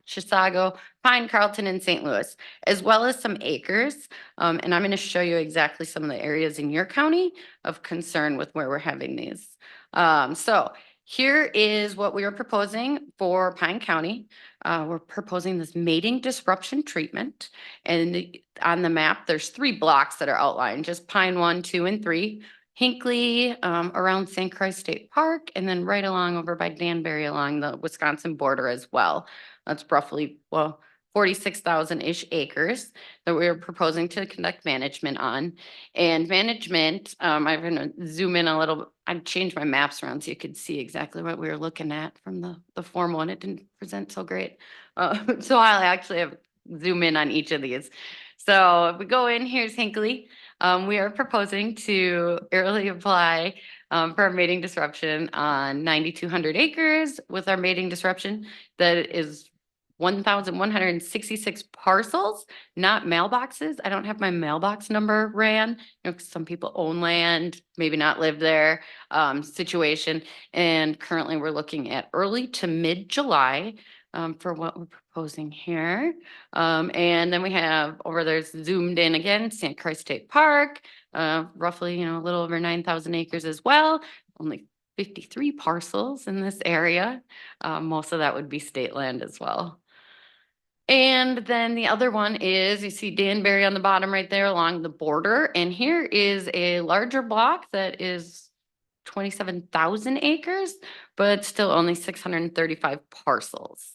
Chisago, Pine, Carlton, and St. Louis, as well as some acres. And I'm going to show you exactly some of the areas in your county of concern with where we're having these. So here is what we are proposing for Pine County. We're proposing this mating disruption treatment. And on the map, there's 3 blocks that are outlined, just Pine 1, 2, and 3. Hinckley, around St. Croix State Park, and then right along over by Danbury along the Wisconsin border as well. That's roughly, 46,000-ish acres that we're proposing to conduct management on. And management, I'm going to zoom in a little. I've changed my maps around so you could see exactly what we were looking at from the Form 1. It didn't present so great. So I'll actually have zoom in on each of these. So if we go in, here's Hinckley. We are proposing to early apply for a mating disruption on 9,200 acres with our mating disruption that is 1,166 parcels, not mailboxes. I don't have my mailbox number ran. Some people own land, maybe not live there, situation. And currently we're looking at early to mid-July for what we're proposing here. And then we have over there's zoomed in again, St. Croix State Park, roughly, a little over 9,000 acres as well. Only 53 parcels in this area. Most of that would be state land as well. And then the other one is, you see Danbury on the bottom right there along the border. And here is a larger block that is 27,000 acres, but still only 635 parcels.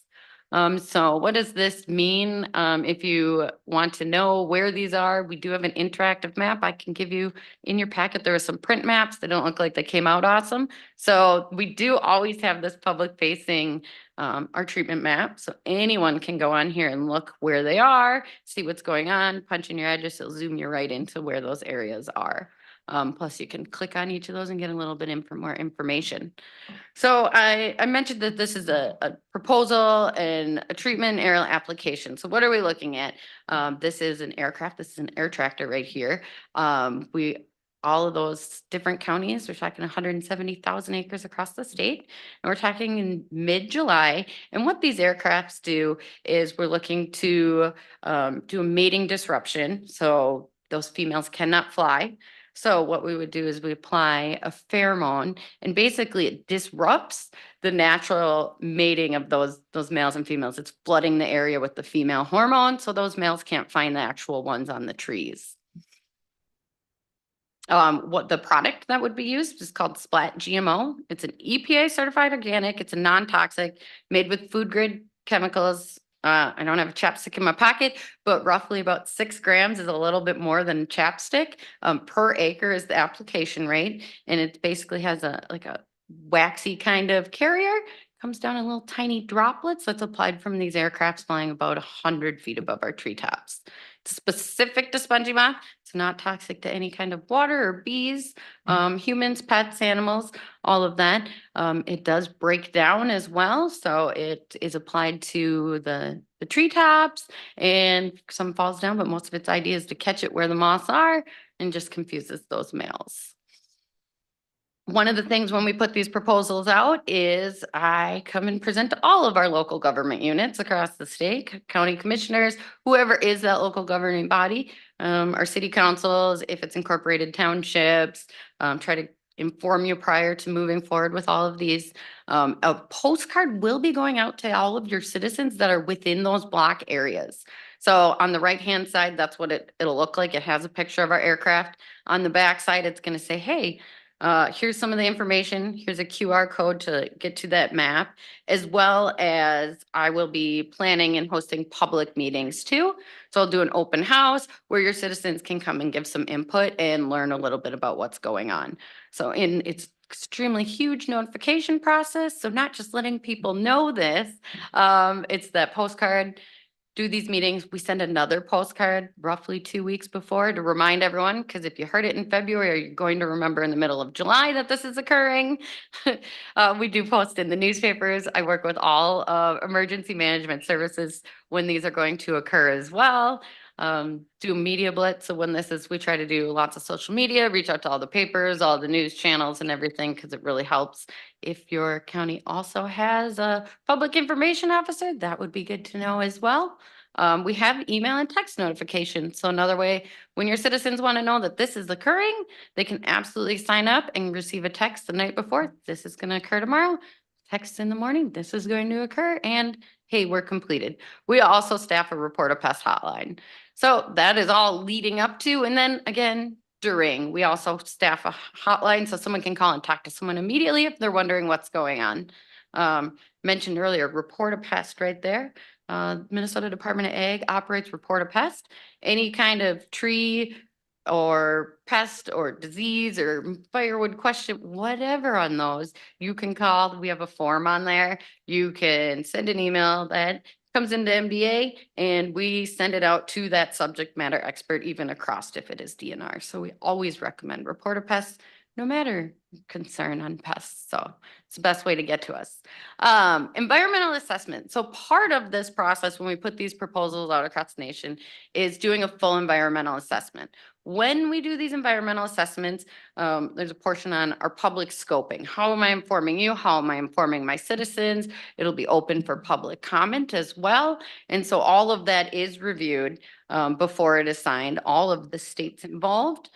So what does this mean? If you want to know where these are, we do have an interactive map I can give you in your packet. There are some print maps that don't look like they came out awesome. So we do always have this public facing our treatment map. So anyone can go on here and look where they are, see what's going on, punch in your address, it'll zoom you right into where those areas are. Plus you can click on each of those and get a little bit more information. So I mentioned that this is a proposal and a treatment aerial application. So what are we looking at? This is an aircraft, this is an air tractor right here. All of those different counties, we're talking 170,000 acres across the state. And we're talking in mid-July. And what these aircrafts do is we're looking to do a mating disruption. So those females cannot fly. So what we would do is we apply a pheromone, and basically it disrupts the natural mating of those males and females. It's flooding the area with the female hormone, so those males can't find the actual ones on the trees. What the product that would be used is called Splat GMO. It's an EPA certified organic. It's a non-toxic, made with food grade chemicals. I don't have a chapstick in my pocket, but roughly about 6 grams is a little bit more than chapstick. Per acre is the application rate. And it basically has like a waxy kind of carrier. Comes down in little tiny droplets that's applied from these aircrafts flying about 100 feet above our treetops. It's specific to spongy moth. It's not toxic to any kind of water or bees, humans, pets, animals, all of that. It does break down as well. So it is applied to the treetops, and some falls down, but most of its idea is to catch it where the moths are and just confuses those males. One of the things when we put these proposals out is I come and present to all of our local government units across the state, county commissioners, whoever is that local governing body, our city councils, if it's incorporated townships, try to inform you prior to moving forward with all of these. A postcard will be going out to all of your citizens that are within those block areas. So on the right-hand side, that's what it'll look like. It has a picture of our aircraft. On the back side, it's going to say, hey, here's some of the information. Here's a QR code to get to that map, as well as I will be planning and hosting public meetings too. So I'll do an open house where your citizens can come and give some input and learn a little bit about what's going on. So it's extremely huge notification process. So not just letting people know this, it's that postcard. Do these meetings, we send another postcard roughly 2 weeks before to remind everyone, because if you heard it in February, you're going to remember in the middle of July that this is occurring. We do post in the newspapers. I work with all emergency management services when these are going to occur as well. Do media blitz. So when we try to do lots of social media, reach out to all the papers, all the news channels and everything, because it really helps. If your county also has a public information officer, that would be good to know as well. We have email and text notifications. So another way, when your citizens want to know that this is occurring, they can absolutely sign up and receive a text the night before. This is going to occur tomorrow. Text in the morning, this is going to occur, and hey, we're completed. We also staff a report a pest hotline. So that is all leading up to, and then again, during, we also staff a hotline so someone can call and talk to someone immediately if they're wondering what's going on. Mentioned earlier, report a pest right there. Minnesota Department of Ag operates report a pest. Any kind of tree or pest or disease or firewood question, whatever on those, you can call. We have a form on there. You can send an email that comes into MDA and we send it out to that subject matter expert, even across if it is DNR. So we always recommend report a pest, no matter concern on pests. So it's the best way to get to us. Environmental assessment. So part of this process when we put these proposals out across the nation is doing a full environmental assessment. When we do these environmental assessments, there's a portion on our public scoping. How am I informing you? How am I informing my citizens? It'll be open for public comment as well. And so all of that is reviewed before it is signed. All of the states involved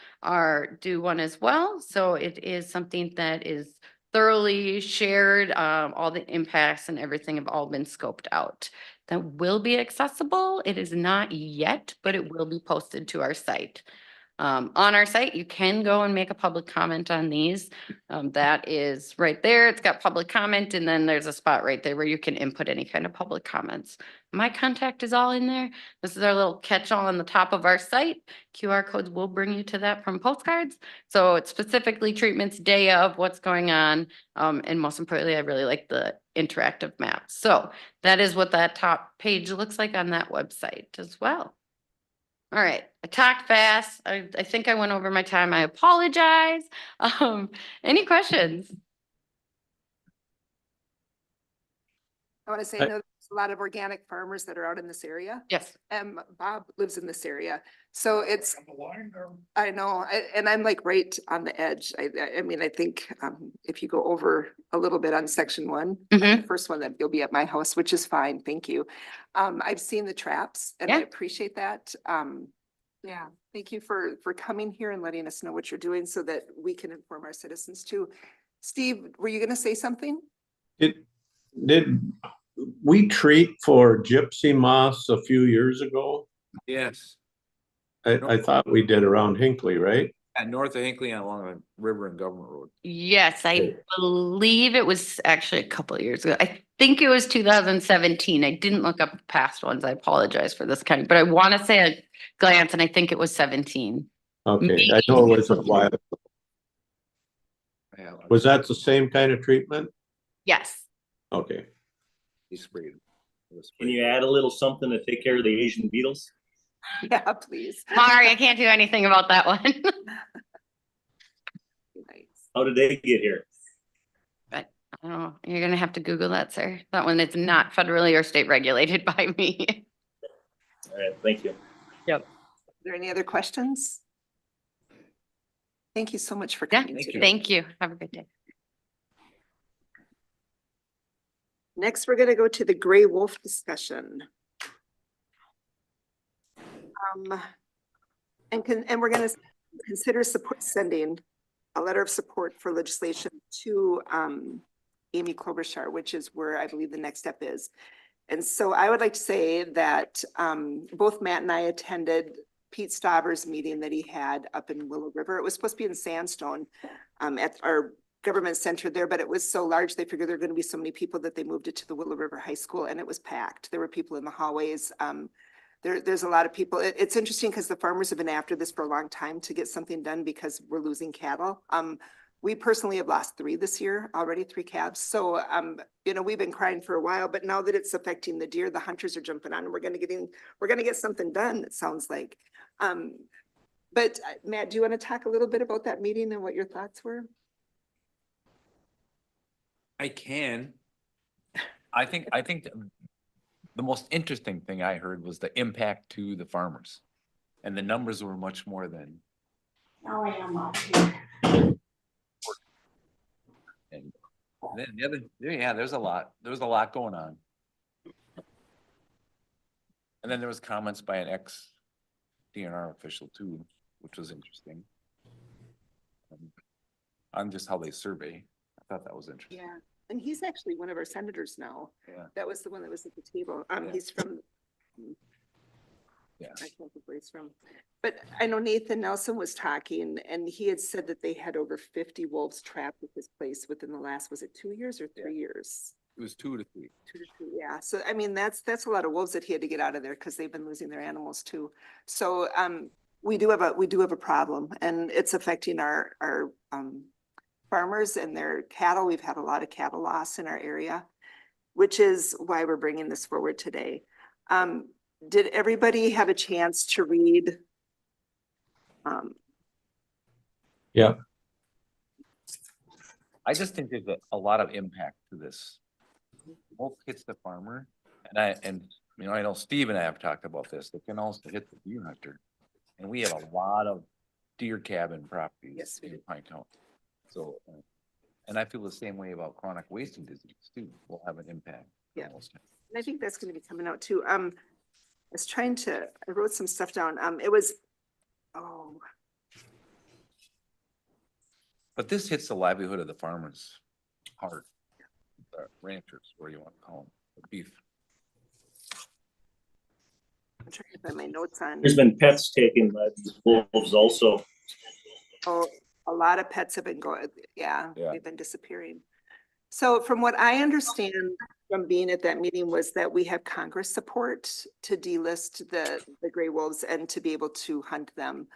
do one as well. So it is something that is thoroughly shared. All the impacts and everything have all been scoped out. That will be accessible. It is not yet, but it will be posted to our site. On our site, you can go and make a public comment on these. That is right there. It's got public comment, and then there's a spot right there where you can input any kind of public comments. My contact is all in there. This is our little catch-all on the top of our site. QR codes will bring you to that from postcards. So it's specifically treatments day of what's going on. And most importantly, I really like the interactive maps. So that is what that top page looks like on that website as well. All right, I talked fast. I think I went over my time. I apologize. Any questions? I want to say, I- I know there's a lot of organic farmers that are out in this area. Yes. Bob lives in this area, so it's, I know, and I'm like right on the edge. I mean, I think if you go over a little bit on section 1, Mhm. the first one, that you'll be at my house, which is fine, thank you. I've seen the traps and I Yeah. appreciate that. Yeah, thank you for coming here and letting us know what you're doing so that we can inform our citizens too. Steve, were you gonna say something? Did we treat for gypsy moths a few years ago? Yes. I thought we did around Hinckley, right? At north of Hinkley and along the river and Government Road. Yes, I Okay. believe it was actually a couple of years ago. I think it was 2017. I didn't look up past ones. I apologize for this kind, but I want to say a glance, and I think it was 17. Okay, I know it was a while. Yeah. Was that the same kind of treatment? Yes. Okay. He sprayed. Can you add a little something to take care of the Asian beetles? Yeah, please. Sorry, I can't do anything about that one. Nice. How did they get here? Oh, you're gonna have to Google that, sir. That one is not federally or state regulated by me. All right, thank you. Are there any other questions? Thank you so much for Yeah, coming today. thank you. Have a good day. Next, we're gonna go to the gray wolf discussion. And we're gonna consider sending a letter of support for legislation to Amy Klobuchar, which is where I believe the next step is. And so I would like to say that both Matt and I attended Pete Stauber's meeting that he had up in Willow River. It was supposed to be in Sandstone at our government center there, but it was so large, they figured there were going to be so many people that they moved it to the Willow River High School, and it was packed. There were people in the hallways. There's a lot of people. It's interesting because the farmers have been after this for a long time to get something done because we're losing cattle. We personally have lost 3 this year, already 3 calves. So, you know, we've been crying for a while, but now that it's affecting the deer, the hunters are jumping on and we're gonna get something done, it sounds like. But Matt, do you want to talk a little bit about that meeting and what your thoughts were? I can. I think the most interesting thing I heard was the impact to the farmers. And the numbers were much more than. And then the other, yeah, there was a lot going on. And then there was comments by an ex-DNR official too, which was interesting. On just how they survey. I thought that was interesting. Yeah, and he's actually one of our senators now. Yeah. That was the one that was at the table. He's from. Yeah. I can't think where he's from. But I know Nathan Nelson was talking and he had said that they had over 50 wolves trapped at this place within the last, was it 2 years or 3 years? It was 2 to 3. 2 to 3, yeah. So, I mean, that's a lot of wolves that he had to get out of there because they've been losing their animals too. So, we do have a problem and it's affecting our farmers and their cattle. We've had a lot of cattle loss in our area, which is why we're bringing this forward today. Did everybody have a chance to read? Yeah. I just think there's a lot of impact to this. Both hits the farmer and you know, I know Steve and I have talked about this. It can also hit the deer hunter. And we have a lot of deer cabin properties Yes, we in do. Pine County. So, and I feel the same way about chronic wasting disease too. Will have an impact. Yeah. on those things. And I think that's going to be coming out too. I wrote some stuff down. But this hits the livelihood of the farmers. hard. The ranchers, where you want to call them, the beef. I'm trying to find my notes on. There's been pets taken by these wolves also. Oh, a lot of pets have been going, Yeah. they've been disappearing. So from what I understand from being at that meeting was that we have Congress support to delist the gray wolves and to be able to hunt them.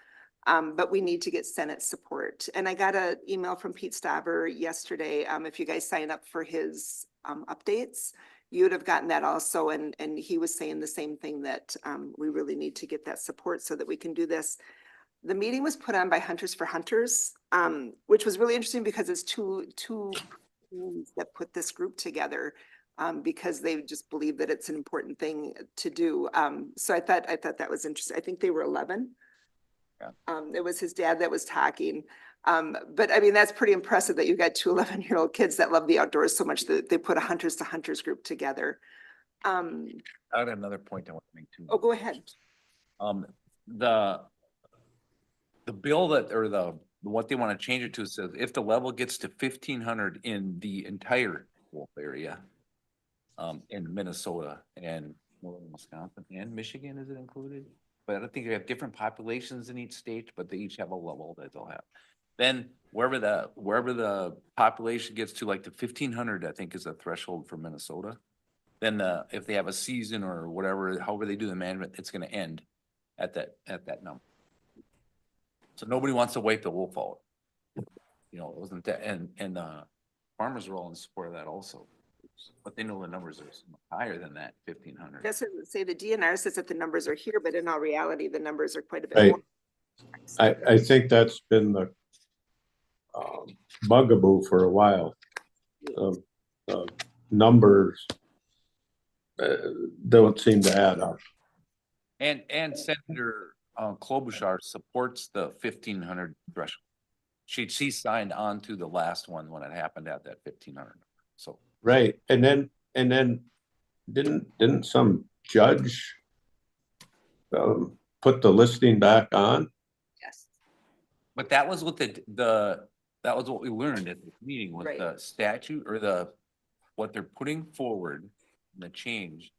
But we need to get Senate support. And I got an email from Pete Stauber yesterday. If you guys sign up for his updates, you would have gotten that also. And he was saying the same thing, that we really need to get that support so that we can do this. The meeting was put on by Hunters for Hunters, which was really interesting because it's two teams that put this group together, because they just believe that it's an important thing to do. So I thought that was interesting. I think they were 11. Yeah. It was his dad that was talking. But I mean, that's pretty impressive that you got two 11-year-old kids that love the outdoors so much that they put a Hunters to Hunters group together. I had another point I want to make too. Oh, go ahead. The bill that, or what they want to change it to says if the level gets to 1,500 in the entire wolf area, in Minnesota and northern Wisconsin and Michigan, is it included? But I think they have different populations in each state, but they each have a level that they'll have. Then wherever the population gets to, like the 1,500, I think is the threshold for Minnesota. Then if they have a season or whatever, however they do the management, it's going to end at that number. So nobody wants to wipe the wolf out. You know, it wasn't that, and farmers are all in support of that also. But they know the numbers are higher than that, 1,500. Doesn't say the DNR says that the numbers are here, but in all reality, the numbers are quite a bit Right. more. I think that's been the bugaboo for a while. Numbers don't seem to add up. And Senator Klobuchar supports the 1,500 threshold. She signed on to the last one when it happened at that 1,500. So Right, and then didn't some judge put the listing back on? Yes. but that was what that was what we learned at the meeting with Right. the statute or what they're putting forward, the change.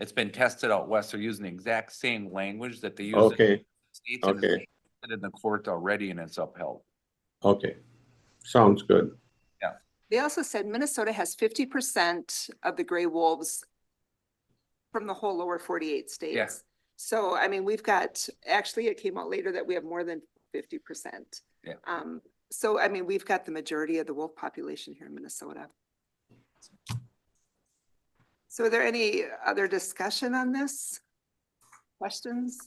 It's been tested out west. They're using the exact same language that they use. Okay, In the States and okay. it's in the court already and it's upheld. okay, sounds good. They also said Minnesota has 50% of the gray wolves from the whole lower 48 states. Yeah. So, I mean, we've got, actually, it came out later that we have more than 50%. Yeah. So, I mean, we've got the majority of the wolf population here in Minnesota. So are there any other discussion on this? Questions?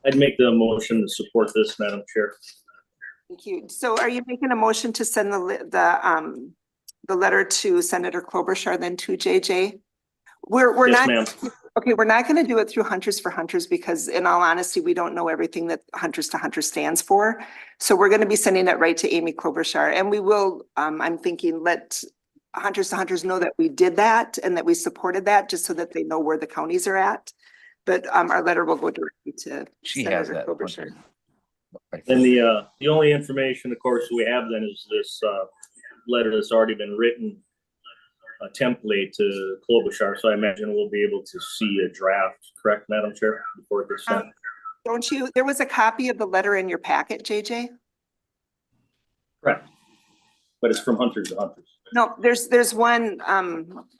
I'd make the motion to support this, Madam Chair. Thank you. So are you making a motion to send the letter to Senator Klobuchar then to JJ? We're Yes, not, ma'am. okay, we're not going to do it through Hunters for Hunters because in all honesty, we don't know everything that Hunters to Hunters stands for. So we're going to be sending it right to Amy Klobuchar, and we will, I'm thinking, let Hunters to Hunters know that we did that and that we supported that, just so that they know where the counties are at. But our letter will go directly to She has Senator that. Klobuchar. And the only information, of course, we have then is this letter that's already been written, a template to Klobuchar. So I imagine we'll be able to see a draft, correct, Madam Chair, before it gets sent? Don't you, there was a copy of the letter in your packet, JJ? Correct. But it's from Hunters to Hunters. No, there's one,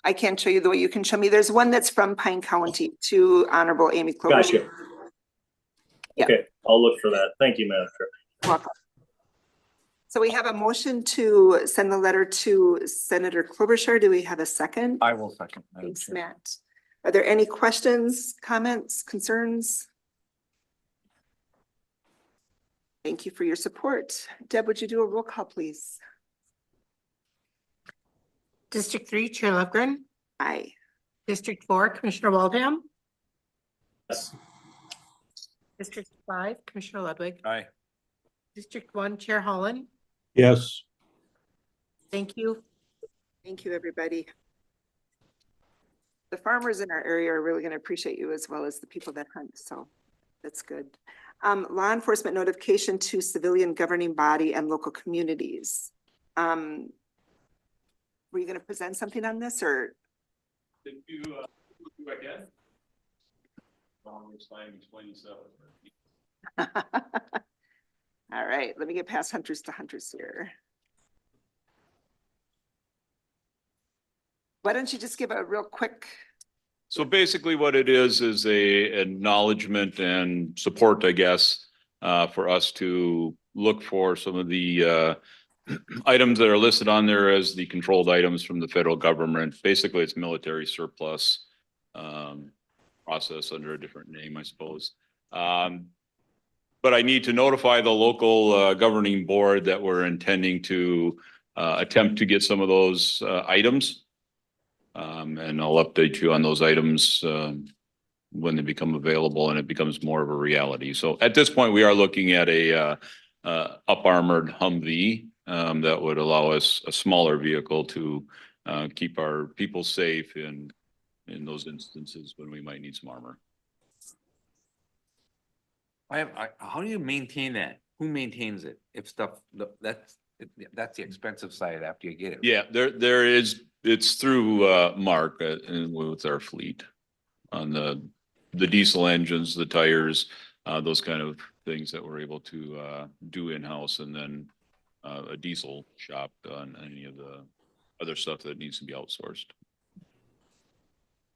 I can't show you the way you can show me. There's one that's from Pine County to Honorable Amy Klobuchar. Gotcha. Yeah. Okay, I'll look for that. Thank you, Madam Chair. Welcome. So we have a motion to send the letter to Senator Klobuchar. Do we have a second? I will second. Madam Thanks, Chair. Matt. Are there any questions, comments, concerns? Thank you for your support. Deb, would you do a roll call, please? District 3, Chair Lefgren. Aye. District 4, Commissioner Waldham. Yes. District 5, Commissioner Ludwig. Aye. District 1, Chair Holland. Yes, Thank you. Thank you, everybody. The farmers in our area are really going to appreciate you as well as the people that hunt, so that's good. Law enforcement notification to civilian governing body and local communities. were you gonna present something on this or? Did you, again? All right, let me get past hunters to hunters here. Why don't you just give a real quick, So basically what it is a acknowledgement and support, I guess, for us to look for some of the items that are listed on there as the controlled items from the federal government. Basically, it's military surplus process under a different name, I suppose. But I need to notify the local governing board that we're intending to attempt to get some of those items. And I'll update you on those items when they become available and it becomes more of a reality. So at this point, we are looking at a up armored Humvee that would allow us a smaller vehicle to keep our people safe in those instances when we might need some armor. How do you maintain that? Who maintains it? If stuff, that's the expensive side after you get it. Yeah, there is, it's through Mark and with our fleet on the diesel engines, the tires, those kind of things that we're able to do in-house, and then a diesel shop on any of the other stuff that needs to be outsourced.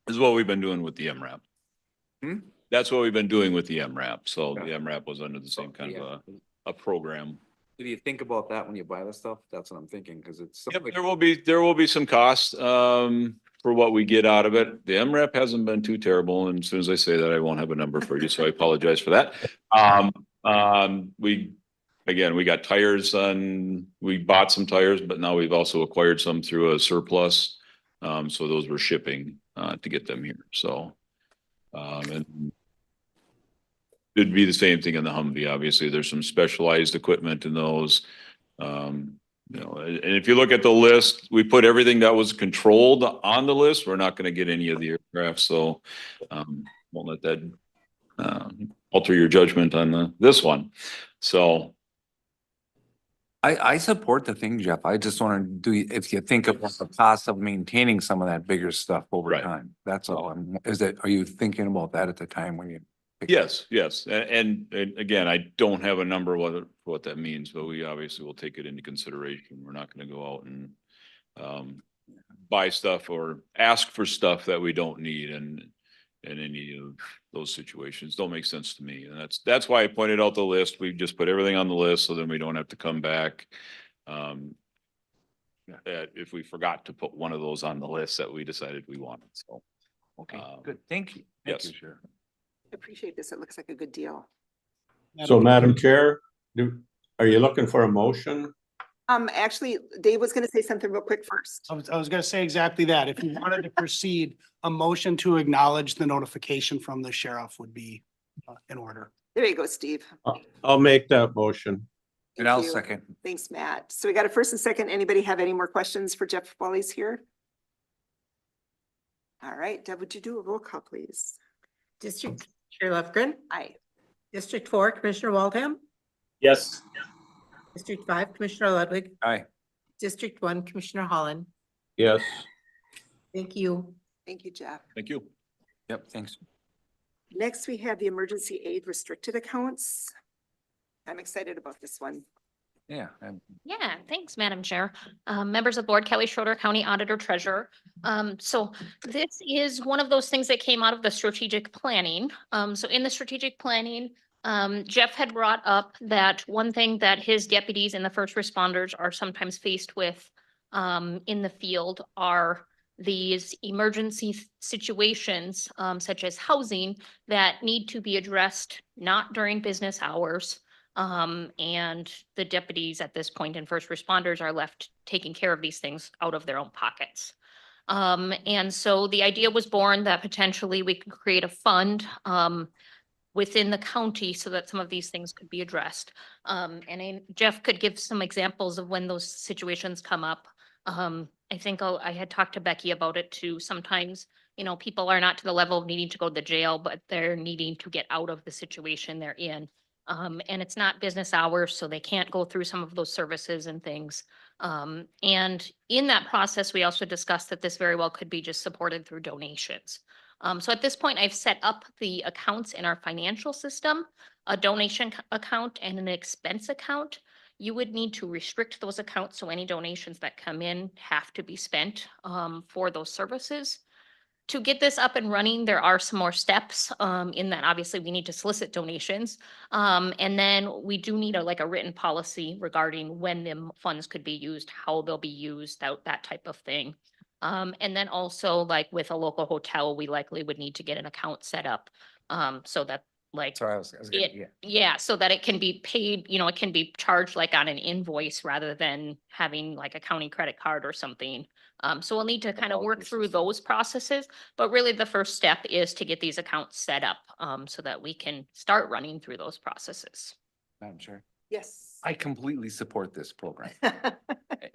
Is what we've been doing with the MRAP. That's what we've been doing with the MRAP. So the MRAP was under the same kind of a program. Do you think about that when you buy the stuff? That's what I'm thinking, because it's. Yep, there will be some costs for what we get out of it. The MRAP hasn't been too terrible, and as soon as I say that, I won't have a number for you, so I apologize for that. We got tires we bought some tires, but now we've also acquired some through a surplus. So those were shipping to get them here. So and it'd be the same thing in the Humvee. Obviously, there's some specialized equipment in those. And if you look at the list, we put everything that was controlled on the list. We're not going to get any of the aircraft, so won't let that alter your judgment on this one. So I support the thing, Jeff. I just want to if you think about the cost of maintaining some of that bigger stuff over time, that's all. Are you thinking about that at the time when you? yes. And again, I don't have a number what that means, but we obviously will take it into consideration. We're not going to go out and buy stuff or ask for stuff that we don't need, and any of those situations don't make sense to me. And that's why I pointed out the list. We just put everything on the list, so then we don't have to come back if we forgot to put one of those on the list that we decided we wanted. So Okay, good. Thank you. Thank you, Sheriff. appreciate this. It looks like a good deal. So Madam Chair, are you looking for a motion? Actually, Dave was gonna say something real quick first. I was gonna say exactly that. If you wanted to proceed, a motion to acknowledge the notification from the sheriff would be in order. There you go, Steve. I'll make that motion. And Thank I'll you. second. Thanks, Matt. So we got a first and second. Anybody have any more questions for Jeff while he's here? All right, Deb, would you do a roll call, please? District Chair Lefgren, Aye. District 4, Commissioner Waldham, Yes. District 5, Commissioner Ludwig, Aye. District 1, Commissioner Holland. Yes. Thank you. Thank you, Jeff. thank you. Yep, thanks. Next, we have the emergency aid restricted accounts. I'm excited about this one. Yeah. Yeah, thanks, Madam Chair. Members of the board, Kelly Schroeder, County Auditor Treasurer. So this is one of those things that came out of the strategic planning. So in the strategic planning, Jeff had brought up that one thing that his deputies and the first responders are sometimes faced with in the field are these emergency situations, such as housing, that need to be addressed not during business hours. And the deputies at this point and first responders are left taking care of these things out of their own pockets. And so the idea was born that potentially we could create a fund within the county so that some of these things could be addressed. Jeff could give some examples of when those situations come up. I think I had talked to Becky about it too. Sometimes, people are not to the level of needing to go to the jail, but they're needing to get out of the situation they're in. And it's not business hours, so they can't go through some of those services and things. And in that process, we also discussed that this very well could be just supported through donations. So at this point, I've set up the accounts in our financial system, a donation account and an expense account. You would need to restrict those accounts, so any donations that come in have to be spent for those services. To get this up and running, there are some more steps in that obviously we need to solicit donations. And then we do need a written policy regarding when the funds could be used, how they'll be used, that type of thing. And then also like with a local hotel, we likely would need to get an account set up so that like Sorry, I was gonna, it, yeah. yeah, so that it can be paid, it can be charged like on an invoice rather than having like a county credit card or something. So we'll need to kind of work through those processes, but really the first step is to get these accounts set up, so that we can start running through those processes. Madam Chair, Yes. I completely support this program.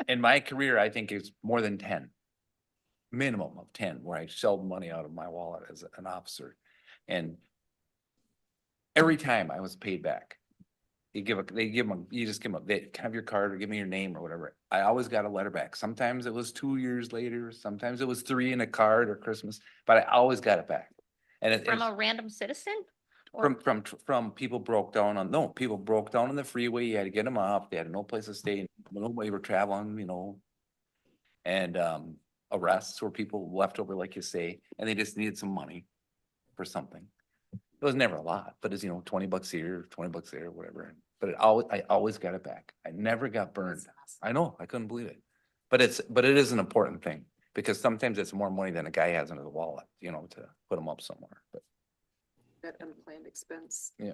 In my career, I think it's more than 10. Minimum of 10, where I shelled money out of my wallet as an officer. And every time I was paid back, you just give them, they have your card or give me your name or whatever. I always got a letter back. Sometimes it was 2 years later, sometimes it was 3 in a card or Christmas, but I always got it back. And it's From a random citizen? Or- from people broke down people broke down on the freeway. You had to get them off. They had no place to stay. Nobody were traveling, and arrests where people left over, like you say, and they just needed some money for something. It was never a lot, but it's, $20 here, $20 there, whatever. But I always got it back. I never got burned. I know, I couldn't believe it. But it is an important thing because sometimes it's more money than a guy has in his wallet, to put them up somewhere, but. That unplanned expense. Yeah.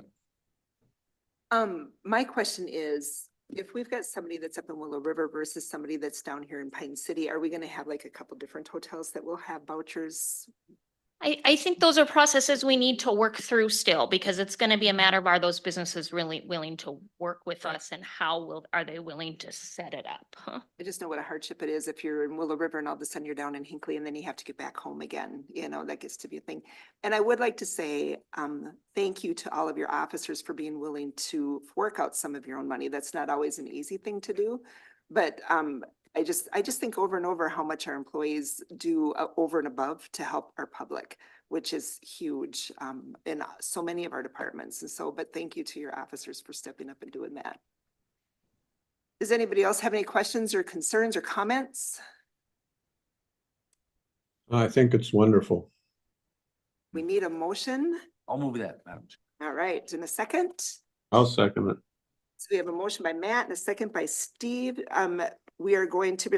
My question is, if we've got somebody that's up in Willow River versus somebody that's down here in Pine City, are we gonna have like a couple different hotels that will have vouchers? I think those are processes we need to work through still, because it's gonna be a matter of, are those businesses really willing to work with us and are they willing to set it up? Huh? I just know what a hardship it is if you're in Willow River and all of a sudden you're down in Hinckley and then you have to get back home again, that gets to be a thing. And I would like to say, thank you to all of your officers for being willing to fork out some of your own money. That's not always an easy thing to do, but, I just think over and over how much our employees do over and above to help our public, which is huge in so many of our departments. And so, but thank you to your officers for stepping up and doing that. Does anybody else have any questions or concerns or comments? I think it's wonderful. We need a motion. I'll move that, Madam Chair. All right, in a second. I'll second it. So we have a motion by Matt and a second by Steve. We are going to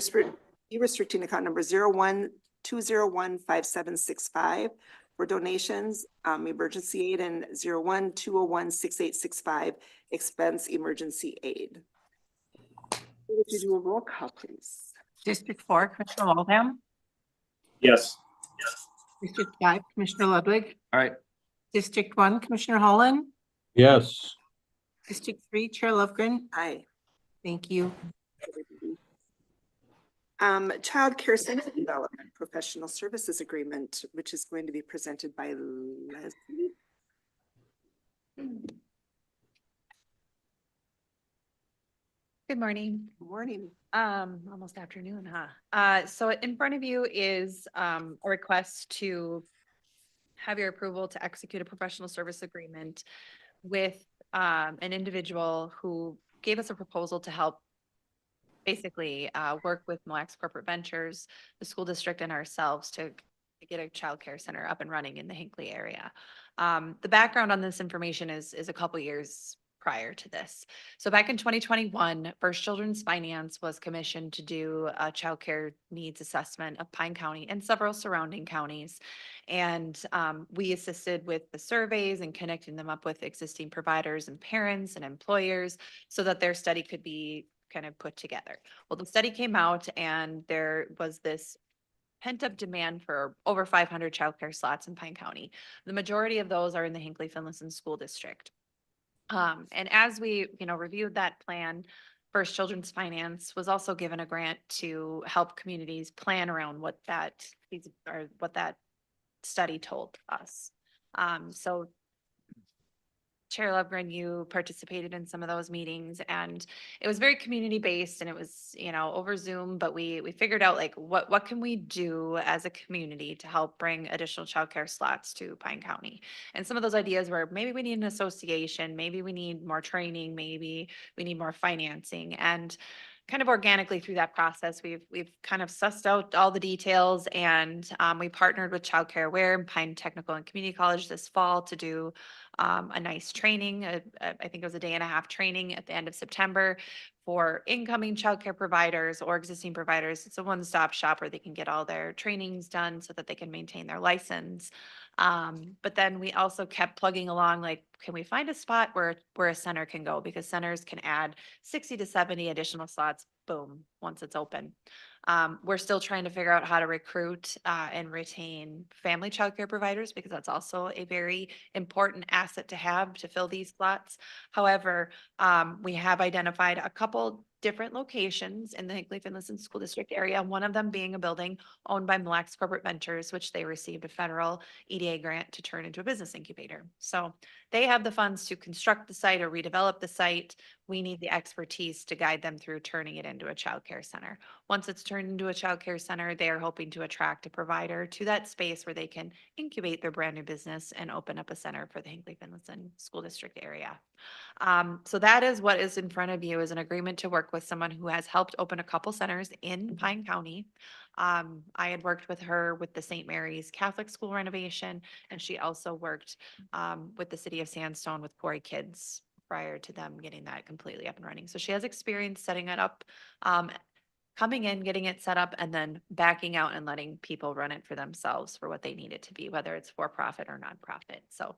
be restricting account number 01-201-5765 for donations, emergency aid, and 01-201-6865 expense emergency aid. Would you do a roll call, please? District 4, Commissioner Waldham. Yes. District 5, Commissioner Ludwig. All right. District 1, Commissioner Holland. Yes. District 3, Chair Lofgren. Aye. Thank you. Child Care Center Development Professional Services Agreement, which is going to be presented by Leslie. Good morning. Good morning. Almost afternoon, huh? So in front of you is a request to have your approval to execute a professional service agreement with an individual who gave us a proposal to help basically work with Mille Lacs Corporate Ventures, the school district, and ourselves to get a childcare center up and running in the Hinckley area. The background on this information is a couple years prior to this. So back in 2021, First Children's Finance was commissioned to do a childcare needs assessment of Pine County and several surrounding counties. And we assisted with the surveys and connecting them up with existing providers and parents and employers so that their study could be kind of put together. Well, the study came out and there was this pent-up demand for over 500 childcare slots in Pine County. The majority of those are in the Hinckley-Finlayson School District. And as we, reviewed that plan, First Children's Finance was also given a grant to help communities plan around what that study told us. So Chair Lovegren, you participated in some of those meetings, and it was very community based, and it was, you know, over Zoom, but we figured out like what can we do as a community to help bring additional childcare slots to Pine County? And some of those ideas were maybe we need an association, maybe we need more training, maybe we need more financing. And kind of organically through that process, we've kind of sussed out all the details, and we partnered with Childcare Aware and Pine Technical and Community College this fall to do a nice training. I think it was a 1.5-day training at the end of September for incoming childcare providers or existing providers. It's a one-stop shop where they can get all their trainings done so that they can maintain their license. But then we also kept plugging along, like, can we find a spot where a center can go? Because centers can add 60 to 70 additional slots, boom, once it's open. We're still trying to figure out how to recruit and retain family childcare providers, because that's also a very important asset to have to fill these slots. However, we have identified a couple different locations in the Hinckley-Finlayson School District area, one of them being a building owned by Mille Lacs Corporate Ventures, which they received a federal EDA grant to turn into a business incubator. So they have the funds to construct the site or redevelop the site. We need the expertise to guide them through turning it into a childcare center. Once it's turned into a childcare center, they are hoping to attract a provider to that space where they can incubate their brand new business and open up a center for the Hinckley-Finlayson School District area. So that is what is in front of you, is an agreement to work with someone who has helped open a couple centers in Pine County. I had worked with her with the St. Mary's Catholic School renovation, and she also worked with the city of Sandstone with Corey Kids prior to them getting that completely up and running. So she has experience setting it up, coming in, getting it set up, and then backing out and letting people run it for themselves for what they need it to be, whether it's for profit or nonprofit. So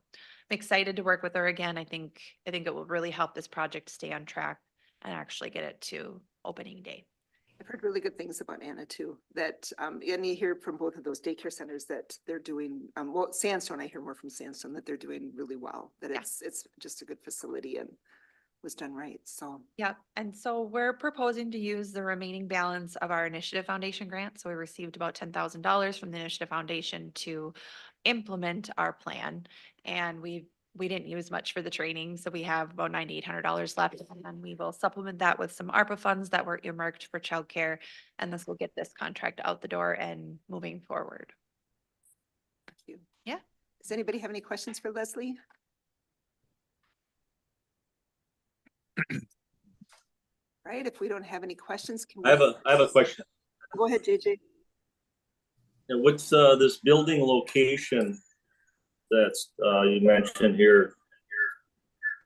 I'm excited to work with her again. I think it will really help this project stay on track and actually get it to opening day. I've heard really good things about Anna too, that, and you hear from both of those daycare centers that they're doing, well, Sandstone, I hear more from Sandstone that they're doing really well, that Yeah. it's just a good facility and was done right, so. Yep. And so we're proposing to use the remaining balance of our Initiative Foundation grant. So we received about $10,000 from the Initiative Foundation to implement our plan. And we didn't use much for the training, so we have about $9,800 left. And then we will supplement that with some ARPA funds that were earmarked for childcare. And this will get this contract out the door and moving forward. Thank you. Yeah. Does anybody have any questions for Leslie? Right, if we don't have any questions, can we? I have a question. Go ahead, JJ. And what's this building location that's you mentioned here?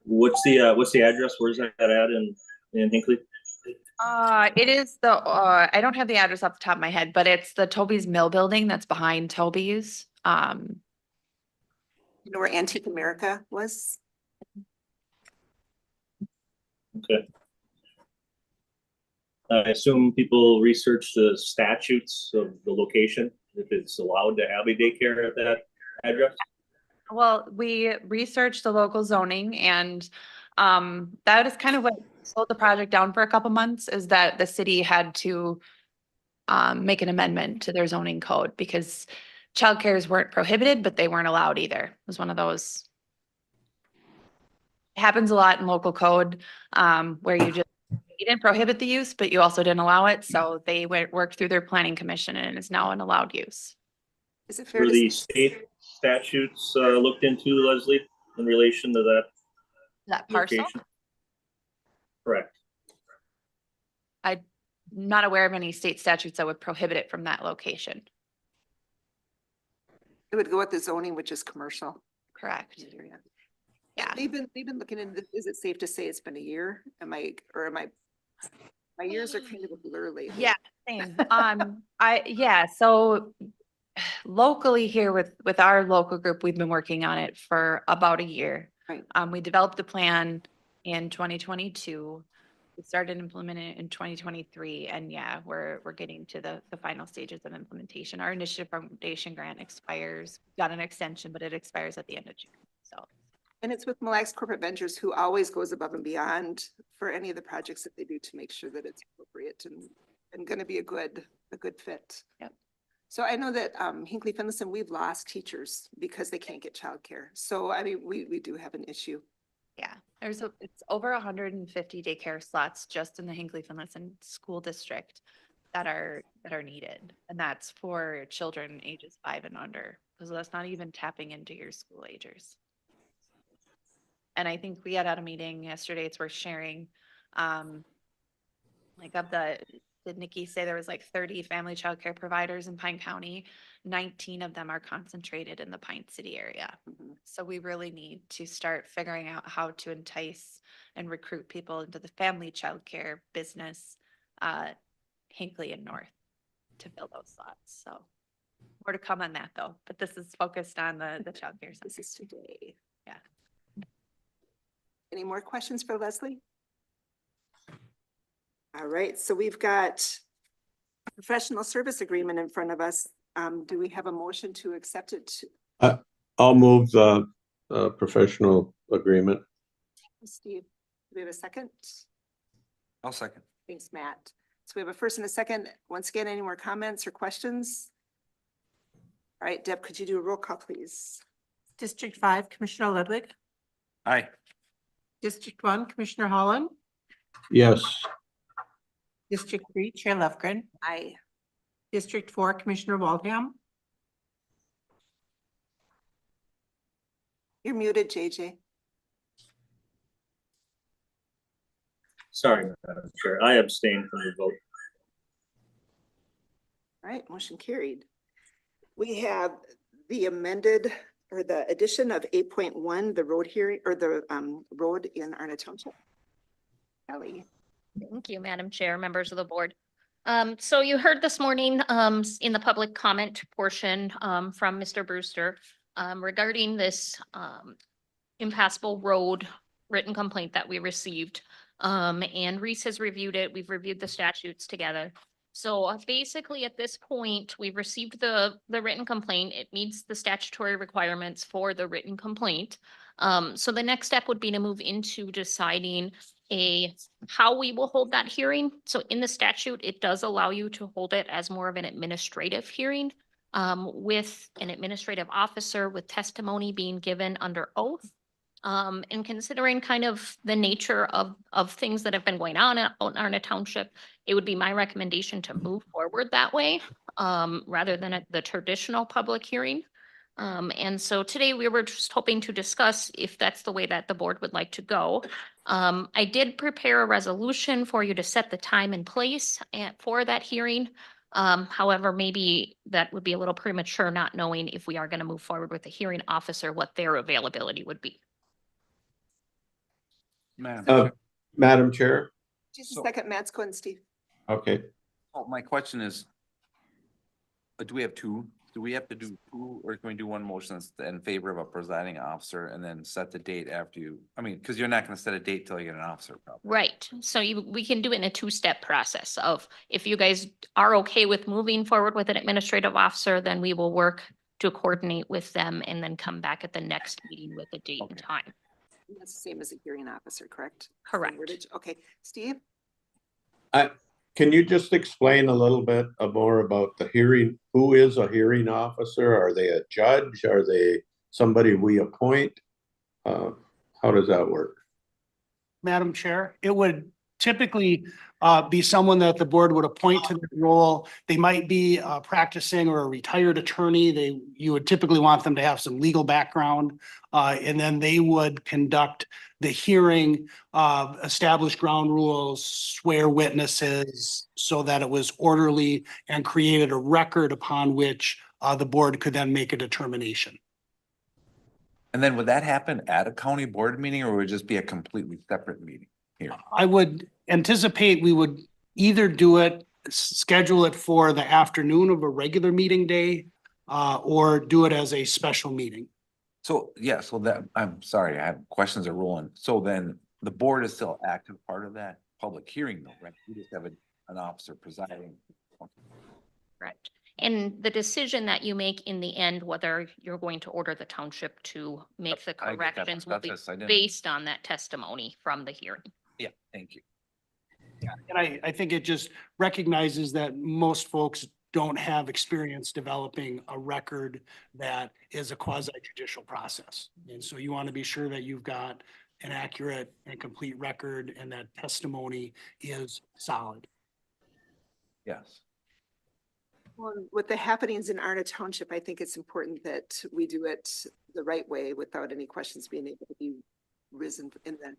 What's the address? Where's that at in Hinckley? It is the, I don't have the address off the top of my head, but it's the Toby's Mill building that's behind Toby's. You know where Antique America was? Okay. I assume people research the statutes of the location, if it's allowed to have a daycare at that address? Well, we researched the local zoning, and that is kind of what slowed the project down for a couple months, is that the city had to make an amendment to their zoning code because childcares weren't prohibited, but they weren't allowed either. It was one of those. It happens a lot in local code where you didn't prohibit the use, but you also didn't allow it. So they worked through their planning commission, and it's now an allowed use. Is it fair Were to the say state statutes looked into, Leslie, in relation to that That parcel, location? Correct. I'm not aware of any state statutes that would prohibit it from that location. it would go with the zoning, which is commercial? Correct. area? Yeah. They've been looking into, is it safe to say it's been a year? My years are kind of a blur lately. Yeah, same. So locally here with our local group, we've been working on it for about a year. Right. We developed the plan in 2022. We started implementing it in 2023, and yeah, we're getting to the final stages of implementation. Our Initiative Foundation grant expires, got an extension, but it expires at the end of June, so. And it's with Mille Lacs Corporate Ventures, who always goes above and beyond for any of the projects that they do to make sure that it's appropriate and going to be a good fit. Yep. So I know that Hinckley-Finlayson, we've lost teachers because they can't get childcare. So I mean, we do have an issue Yeah, it's over 150 daycare slots just in the Hinckley-Finlayson School District that are needed. And that's for children ages 5 and under, because that's not even tapping into your school agers. And I think we had a meeting yesterday, it's worth sharing. Like did Nikki say there was like 30 family childcare providers in Pine County? 19 of them are concentrated in the Pine City area. So we really need to start figuring out how to entice and recruit people into the family childcare business, Hinckley and North, to fill those slots. So more to come on that though, but this is focused on the childcare. This is today. Yeah. Any more questions for Leslie? All right, so we've got a professional service agreement in front of us. Do we have a motion to accept it? I'll move the professional agreement. Steve, do we have a second? I'll second. Thanks, Matt. So we have a first and a second. Once again, any more comments or questions? All right, Deb, could you do a roll call, please? District 5, Commissioner Ludwig. Aye. District 1, Commissioner Holland. Yes. District 3, Chair Lefgren. Aye. District 4, Commissioner Waldham. You're muted, JJ. Sorry, Madam Chair, I abstain from the vote. All right, motion carried. We have the amended or the addition of 8.1, the road hearing or the road in Arnett Township. Kelly. Thank you, Madam Chair, members of the board. So you heard this morning in the public comment portion from Mr. Brewster regarding this impassable road written complaint that we received. And Reese has reviewed it. We've reviewed the statutes together. So basically at this point, we've received the written complaint. It meets the statutory requirements for the written complaint. So the next step would be to move into deciding how we will hold that hearing. So in the statute, it does allow you to hold it as more of an administrative hearing with an administrative officer with testimony being given under oath. And considering kind of the nature of things that have been going on in Arnett Township, it would be my recommendation to move forward that way rather than at the traditional public hearing. And so today we were just hoping to discuss if that's the way that the board would like to go. I did prepare a resolution for you to set the time and place for that hearing. However, maybe that would be a little premature, not knowing if we are going to move forward with the hearing officer, what their availability would be. Madam Chair. Just a second, Matt's going, Steve. Okay. Oh, my question is, do we have two? Do we have to do two, or can we do one motion that's in favor of a presiding officer and then set the date after you? I mean, because you're not going to set a date till you get an officer, probably. Right. So we can do it in a two-step process of if you guys are okay with moving forward with an administrative officer, then we will work to coordinate with them and then come back at the next meeting with a date and time. That's the same as a hearing officer, correct? Correct. Okay, Steve? Can you just explain a little bit more about the hearing? Who is a hearing officer? Are they a judge? Are they somebody we appoint? How does that work? Madam Chair, it would typically be someone that the board would appoint to the role. They might be practicing or a retired attorney. You would typically want them to have some legal background. And then they would conduct the hearing, establish ground rules, swear witnesses so that it was orderly and created a record upon which the board could then make a determination. And then would that happen at a county board meeting, or would it just be a completely separate meeting here? I would anticipate we would either do it, schedule it for the afternoon of a regular meeting day, or do it as a special meeting. So, yeah, so that, I'm sorry, I have questions are rolling. So then the board is still active part of that public hearing though, right? We just have an officer presiding. Correct. And the decision that you make in the end, whether you're going to order the township to make the I get that, corrections will be that's- I didn't- based on that testimony from the hearing. Yeah, thank you. Yeah, and I think it just recognizes that most folks don't have experience developing a record that is a quasi judicial process. And so you want to be sure that you've got an accurate and complete record and that testimony is solid. Yes. Well, with the happenings in Arna Township, I think it's important that we do it the right way without any questions being able to be risen in the.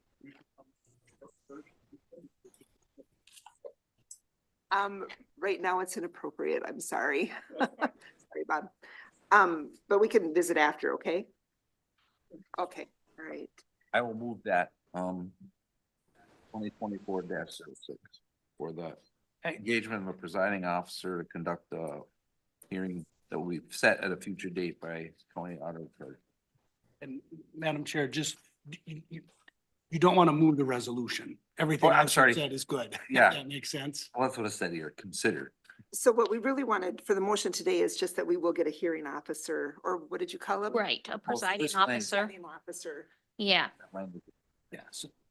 Right now it's inappropriate. I'm sorry. Sorry, Bob. But we can visit after, okay? Okay, all right. I will move that, 2024-06 for the engagement of a presiding officer to conduct a hearing that we've set at a future date by county auditor. And Madam Chair, just, you don't want to move the resolution. Everything Oh, I'm else you sorry. said is good. Yeah. That makes sense. Well, that's what I said here, consider. So what we really wanted for the motion today is just that we will get a hearing officer, or what did you call him? Right, a presiding this thing- officer. Presiding officer. Yeah,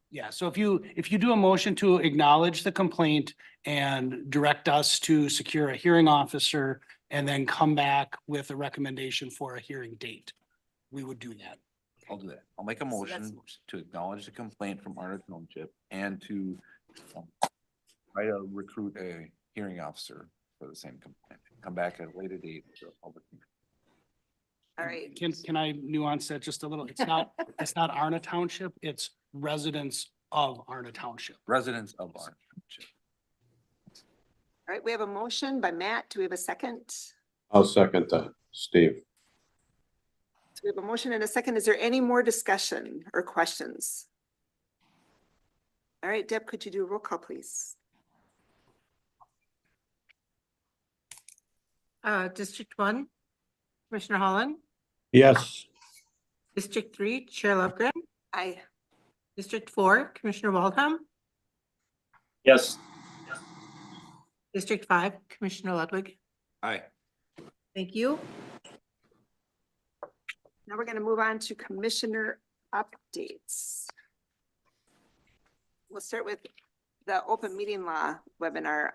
Yeah, so if you do a motion to acknowledge the complaint and direct us to secure a hearing officer and then come back with a recommendation for a hearing date, we would do that. I'll do that. I'll make a So that's motion the motion. to acknowledge the complaint from Arna Township and to try to recruit a hearing officer for the same complaint. Come back at a later date for a public hearing. All right. Can I nuance that just a little? It's not Arna Township, it's residents of Arna Township. Residents of Arna Township. All right, we have a motion by Matt. Do we have a second? I'll second that, Steve. So we have a motion and a second. Is there any more discussion or questions? All right, Deb, could you do a roll call, please? District 1, Commissioner Holland. Yes. District 3, Chair Lubgren. Aye. District 4, Commissioner Waldham. Yes. District 5, Commissioner Ludwig. Aye. Thank you. Now we're going to move on to commissioner updates. We'll start with the open meeting law webinar.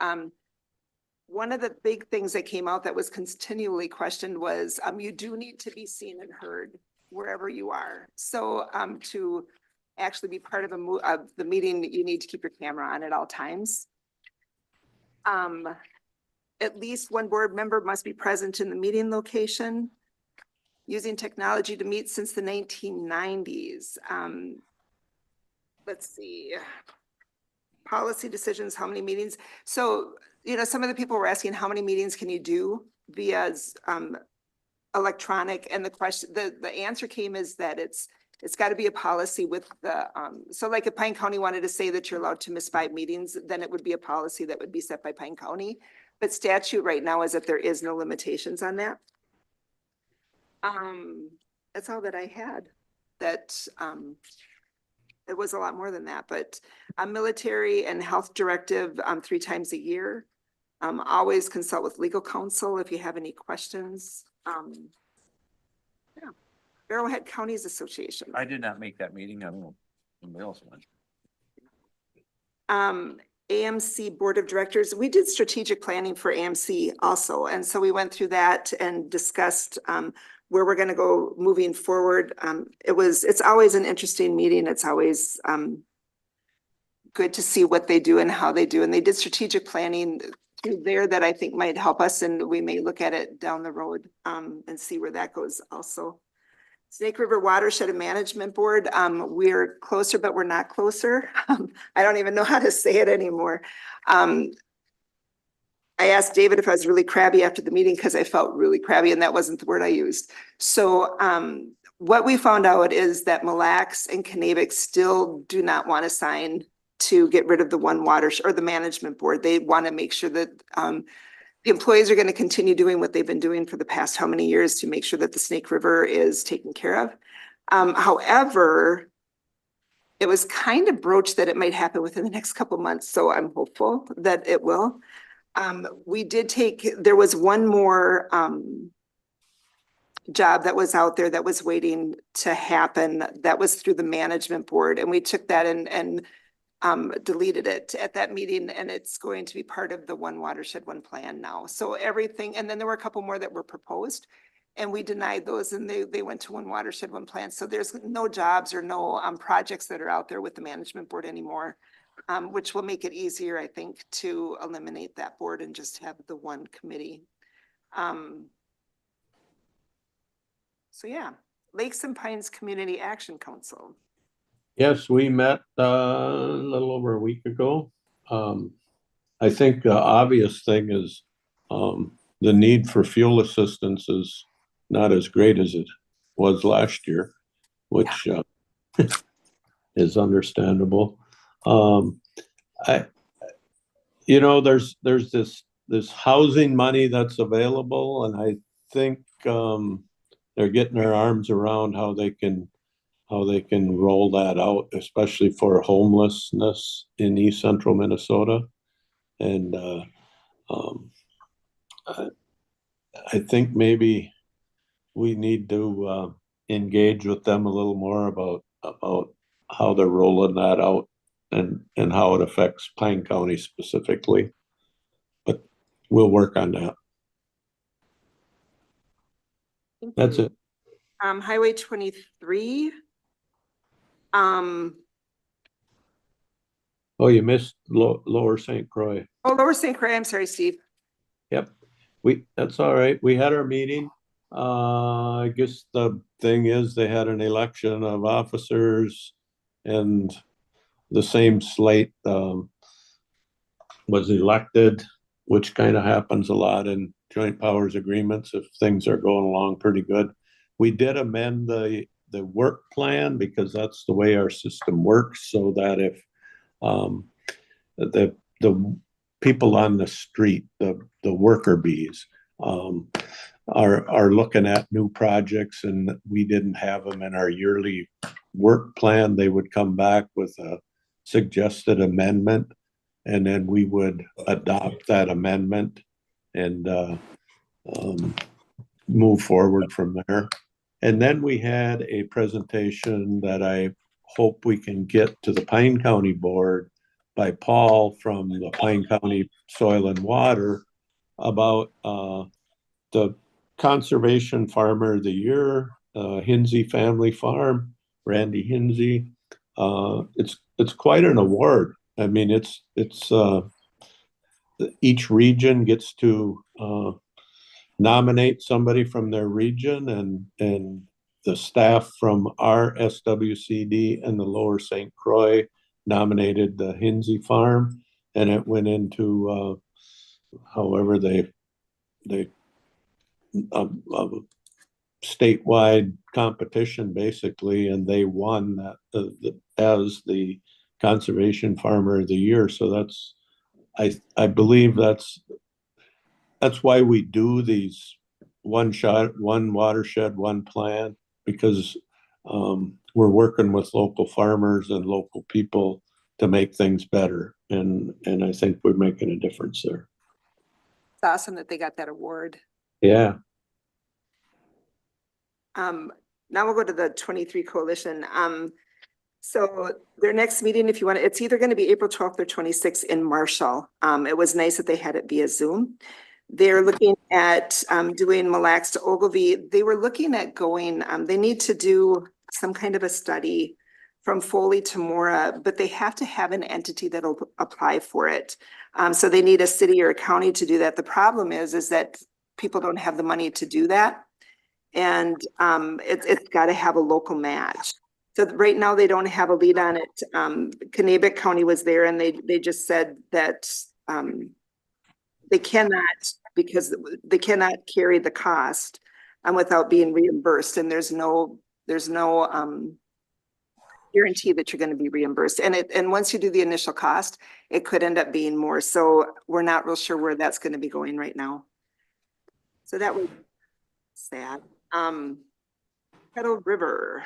One of the big things that came out that was continually questioned was you do need to be seen and heard wherever you are. So to actually be part of the meeting, you need to keep your camera on at all times. At least one board member must be present in the meeting location. Using technology to meet since the 1990s. Let's see. Policy decisions, how many meetings? So, you know, some of the people were asking how many meetings can you do via electronic, and the question, the answer came is that it's got to be a policy with the, so like if Pine County wanted to say that you're allowed to miss 5 meetings, then it would be a policy that would be set by Pine County. But statute right now is that there is no limitations on that. That's all that I had. That it was a lot more than that, but military and health directive 3 times a year. Always consult with legal counsel if you have any questions. Yeah, Arrowhead Counties Association. I did not make that meeting. I don't know. Anybody else went? AMC Board of Directors, we did strategic planning for AMC also. And so we went through that and discussed where we're going to go moving forward. It's always an interesting meeting. It's always good to see what they do and how they do. And they did strategic planning through there that I think might help us, and we may look at it down the road and see where that goes also. Snake River Watershed and Management Board, we're closer, but we're not closer. I don't even know how to say it anymore. I asked David if I was really crabby after the meeting because I felt really crabby, and that wasn't the word I used. So what we found out is that Mille Lacs and Kanabec still do not want to sign to get rid of the one watershed or the management board. They want to make sure that the employees are going to continue doing what they've been doing for the past how many years to make sure that the Snake River is taken care of. However, it was kind of broached that it might happen within the next couple of months, so I'm hopeful that it will. There was one more job that was out there that was waiting to happen. That was through the management board, and we took that and deleted it at that meeting, and it's going to be part of the One Watershed, One Plan now. So everything, and then there were a couple more that were proposed. And we denied those and they went to one watershed, one plan. So there's no jobs or no projects that are out there with the management board anymore. Which will make it easier, I think, to eliminate that board and just have the one committee. So yeah, Lakes and Pines Community Action Council. Yes, we met a little over a week ago. I think the obvious thing is the need for fuel assistance is not as great as it was last year, which is understandable. There's this housing money that's available, and I think they're getting their arms around how they can roll that out, especially for homelessness in East Central Minnesota. And I think maybe we need to engage with them a little more about how they're rolling that out and how it affects Pine County specifically. But we'll work on that. That's it. Highway 23. Oh, you missed Lower St. Croix. Oh, Lower St. Croix. I'm sorry, Steve. Yep. That's all right. We had our meeting. I guess the thing is they had an election of officers and the same slate was elected, which kind of happens a lot in joint powers agreements if things are going along pretty good. We did amend the work plan because that's the way our system works, so that if the people on the street, the worker bees, are looking at new projects and we didn't have them in our yearly work plan, they would come back with a suggested amendment, and then we would adopt that amendment and move forward from there. And then we had a presentation that I hope we can get to the Pine County Board by Paul from the Pine County Soil and Water about the Conservation Farmer of the Year, Hinsey Family Farm, Randy Hinsey. It's quite an award. I mean, it's each region gets to nominate somebody from their region, and the staff from our SWCD and the Lower St. Croix nominated the Hinsey Farm, and it went into however they statewide competition basically, and they won that as the Conservation Farmer of the Year. So that's I believe that's why we do these one shot, one watershed, one plan, because we're working with local farmers and local people to make things better. And I think we're making a difference there. It's awesome that they got that award. Yeah. Now we'll go to the 23 coalition. So their next meeting, if you want, it's either going to be April 12th or 26th in Marshall. It was nice that they had it via Zoom. They're looking at doing Mille Lacs to Ogilvie. They were looking at going, they need to do some kind of a study from Foley to Mora, but they have to have an entity that'll apply for it. So they need a city or a county to do that. The problem is that people don't have the money to do that. And it's got to have a local match. So right now they don't have a lead on it. Kanabec County was there and they just said that they cannot, because they cannot carry the cost without being reimbursed. And there's no guarantee that you're going to be reimbursed. And once you do the initial cost, it could end up being more. So we're not real sure where that's going to be going right now. So that was sad. Kettle River.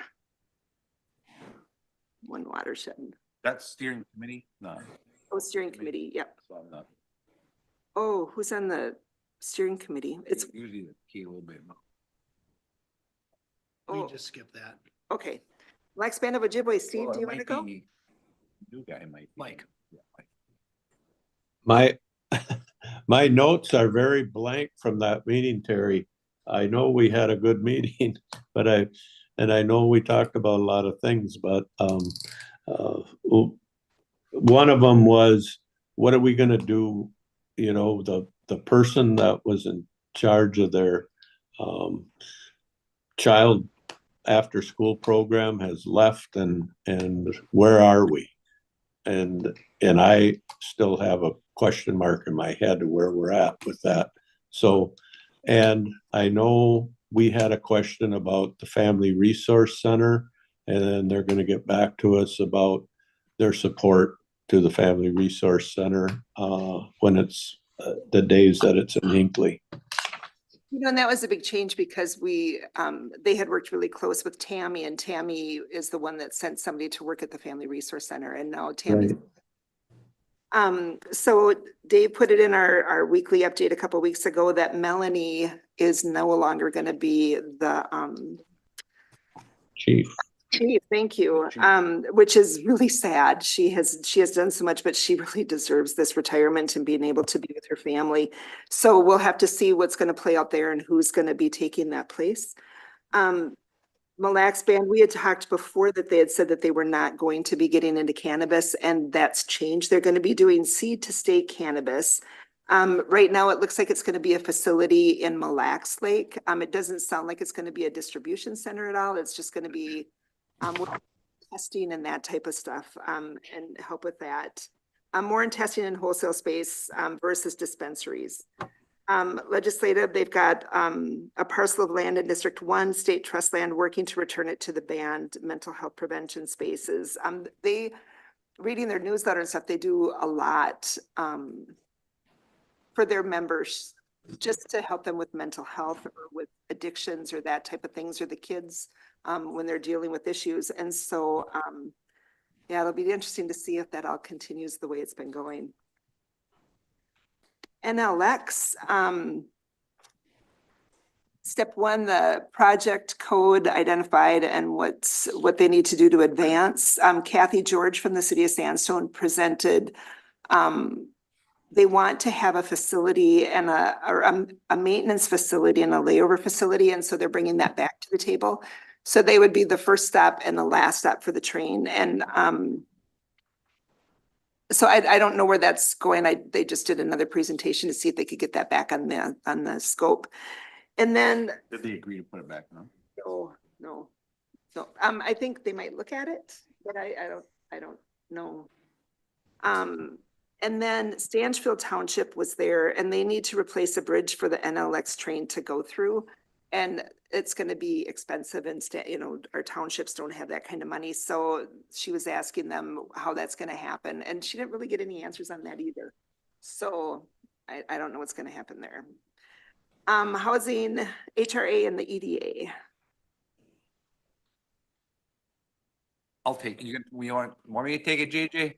One watershed. That's steering committee? No. Oh, steering committee, yep. So I'm not. Oh, who's on the steering committee? It's, Usually the key a little bit. We oh, just skip that. okay. Lax Band of Ojibwe, Steve, Well, do it you want to might go? be- New guy might. be- Mike. Yeah, Mike. My notes are very blank from that meeting, Terry. I know we had a good meeting, but I know we talked about a lot of things, but, one of them was, what are we gonna do? You know, the person that was in charge of their, child after-school program has left, and where are we? And I still have a question mark in my head of where we're at with that. So, and I know we had a question about the Family Resource Center, and then they're gonna get back to us about their support to the Family Resource Center, when it's, the days that it's in Hinckley. You know, and that was a big change because they had worked really close with Tammy, and Tammy is the one that sent somebody to work at the Family Resource Center, and now Tammy's. So Dave put it in our weekly update a couple weeks ago that Melanie is no longer gonna be the, Chief. Chief, thank you. Which is really sad. She has done so much, but she really deserves this retirement and being able to be with her family. So we'll have to see what's going to play out there and who's going to be taking that place. Mille Lacs Band, we had talked before that they had said that they were not going to be getting into cannabis, and that's changed. They're going to be doing seed to state cannabis. Right now, it looks like it's going to be a facility in Mille Lacs Lake. It doesn't sound like it's going to be a distribution center at all. It's just going to be with testing and that type of stuff, and help with that. More in testing in wholesale space versus dispensaries. Legislative, they've got a parcel of land in District 1, state trust land, working to return it to the band mental health prevention spaces. They, reading their newsletter and stuff, they do a lot for their members, just to help them with mental health or with addictions or that type of things, or the kids when they're dealing with issues. And so, yeah, it'll be interesting to see if that all continues the way it's been going. NLX, step 1, the project code identified and what they need to do to advance. Kathy George from the City of Sandstone presented, they want to have a facility and a maintenance facility and a layover facility. And so they're bringing that back to the table. So they would be the first stop and the last stop for the train. And so I don't know where that's going. They just did another presentation to see if they could get that back on the scope. And then. Did they agree to put it back on? No. I think they might look at it, but I don't know. And then Stanchville Township was there, and they need to replace a bridge for the NLX train to go through. And it's going to be expensive, and our townships don't have that kind of money. So she was asking them how that's going to happen, and she didn't really get any answers on that either. So I don't know what's going to happen there. Housing, HRA, and the EDA. I'll take it. Want me to take it, JJ?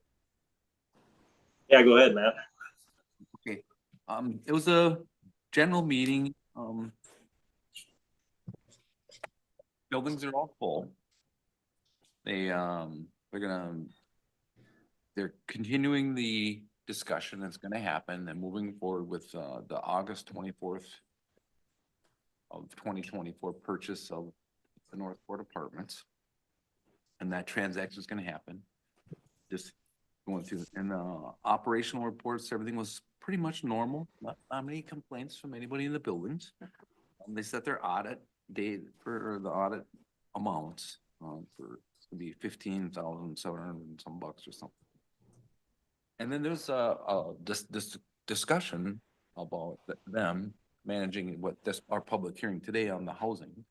Yeah, go ahead, Matt. Okay. It was a general meeting. Buildings are all full. They're continuing the discussion that's gonna happen and moving forward with the August 24th of 2024 purchase of the Northport Apartments. And that transaction is gonna happen. Just going through, and operational reports, everything was pretty much normal. Not many complaints from anybody in the buildings. They set their audit date for the audit amounts for to be $15,700 and some bucks or something. And then there's this discussion about them managing our public hearing today on the housing.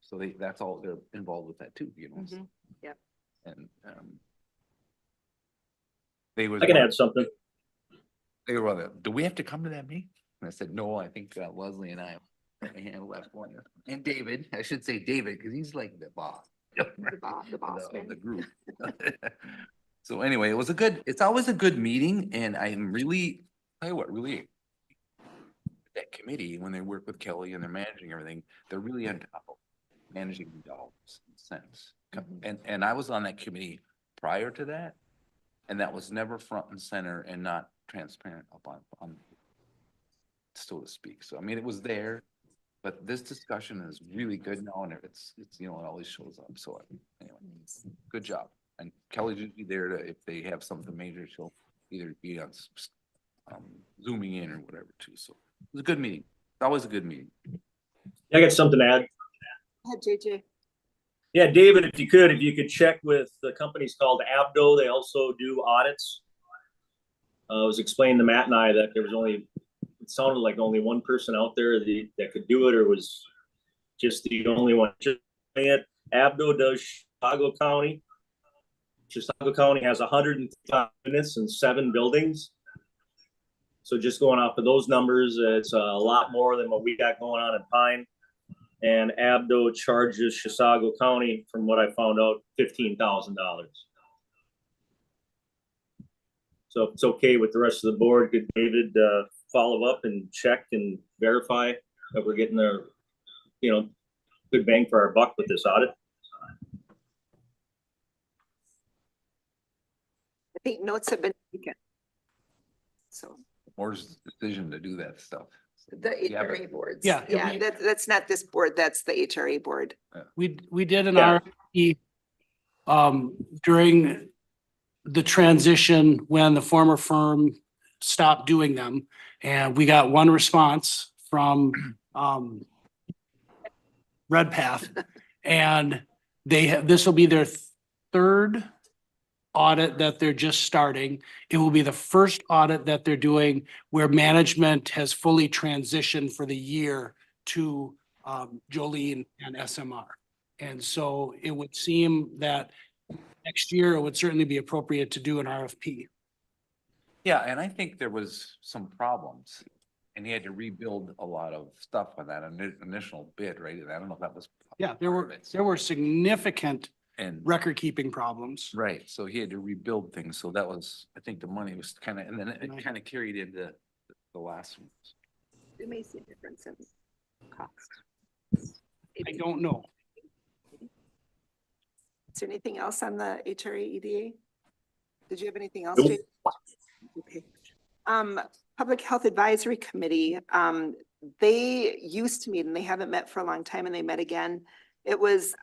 So that's all, they're involved with that too, Yep. And I can add something. They were like, do we have to come to that meeting? And I said, no, I think Leslie and I handle that for you. And David, I should say David, because he's like the boss. The boss of the group. So anyway, it's always a good meeting, and I'm really, tell you what, really, that committee, when they work with Kelly and they're managing everything, they're really on top of managing the dollars and cents. And I was on that committee prior to that, and that was never front and center and not transparent on. so to speak. So I mean, it was there. But this discussion is really good now, and it's, you know, it always shows up. So anyway, good job. And Kelly's usually there to, if they have something major, she'll either be on zooming in or whatever too. So it was a good meeting. Always a good meeting. I got something to add. Go ahead, JJ. Yeah, David, if you could check with the company's called Abdo. They also do audits. It was explained to Matt and I that there was only, it sounded like only one person out there that could do it, or was just the only one. Just Abdo does Chicago County. Chicago County has 105 units and 7 buildings. So just going off of those numbers, it's a lot more than what we got going on in Pine. And Abdo charges Chisago County, from what I found out, $15,000. So if it's okay with the rest of the board, could David follow up and check and verify that we're getting a, you know, good bang for our buck with this audit? I think notes have been taken. So Board's decision to do that stuff. the Yeah, HRA boards. Yeah, Yeah, that's not this board, that's the HRA board. We did an Yeah. RFP during the transition when the former firm stopped doing them. And we got one response from Redpath. And they have, this will be their third audit that they're just starting. It will be the first audit that they're doing where management has fully transitioned for the year to Jolene and SMR. And so it would seem that next year it would certainly be appropriate to do an RFP. Yeah, and I think there was some problems, and he had to rebuild a lot of stuff on that initial bid, right? And I don't know if that was. Yeah, there part of were, it. there were significant And, record keeping problems. right, so he had to rebuild things, so that was, I think the money was kind of, and then it Right. kind of carried into the last one. It may see a difference in cost. I don't know. Is there anything else on the HRA EDA? Did you have anything else? Nope. Jay? Okay. Public Health Advisory Committee, they used to meet and they haven't met for a long time and they met again. It was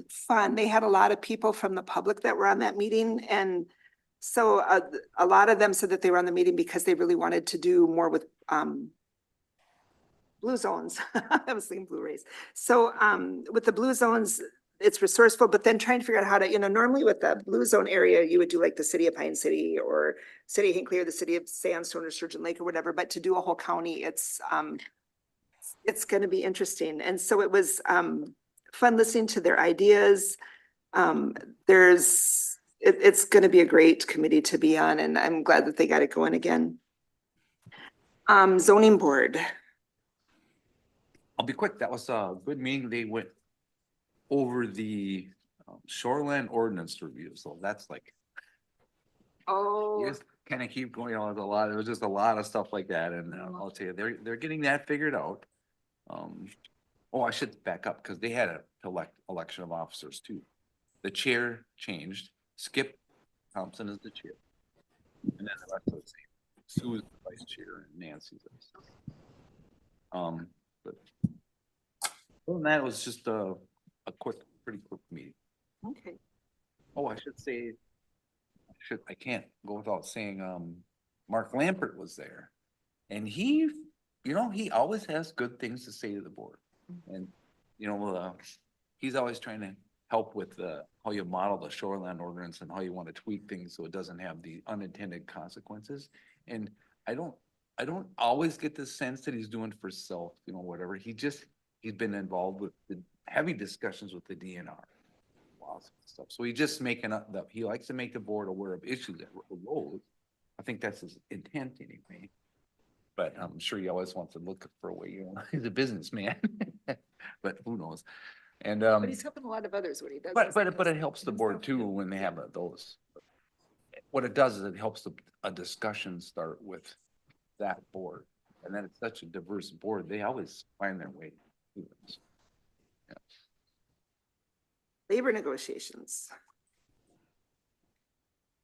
fun. They had a lot of people from the public that were on that meeting. And so a lot of them said that they were on the meeting because they really wanted to do more with blue zones. I was thinking blue rays. So with the blue zones, it's resourceful, but then trying to figure out how to, you know, normally with the blue zone area, you would do like the city of Pine City or city of Hinckley or the city of Sandstone or Sturgeon Lake or whatever, but to do a whole county, it's going to be interesting. And so it was fun listening to their ideas. It's going to be a great committee to be on, and I'm glad that they got it going again. Zoning board. I'll be quick, that was a good meeting. They went over the shoreline ordinance review, so that's like, you Oh, just kind of keep going on with a lot, there was just a lot of stuff like that, and I'll tell you, they're getting that figured out. Oh, I should back up, because they had a election of officers too. The chair changed, Skip Thompson is the chair. And then the rest of the same, Sue is the vice chair and Nancy's. But other than that, it was just a pretty quick meeting. okay. Oh, I should say, I can't go without saying, Mark Lampert was there. And he, you know, he always has good things to say to the board. And, you know, he's always trying to help with how you model the shoreline ordinance and how you want to tweak things so it doesn't have the unintended consequences. And I don't always get the sense that he's doing for self, you know, whatever. He's been involved with the heavy discussions with the DNR. Stuff. So he's just making up that he likes to make the board aware of issues that arose. I think that's his intent anyway. But I'm sure he always wants to look for a way, you know, he's a businessman, but who knows? And, But he's helping a lot of others when he does. but this. it helps the board too when they have those. What it does is it helps a discussion start with that board. And then it's such a diverse board, they always find their way to it. Yeah. Labor negotiations.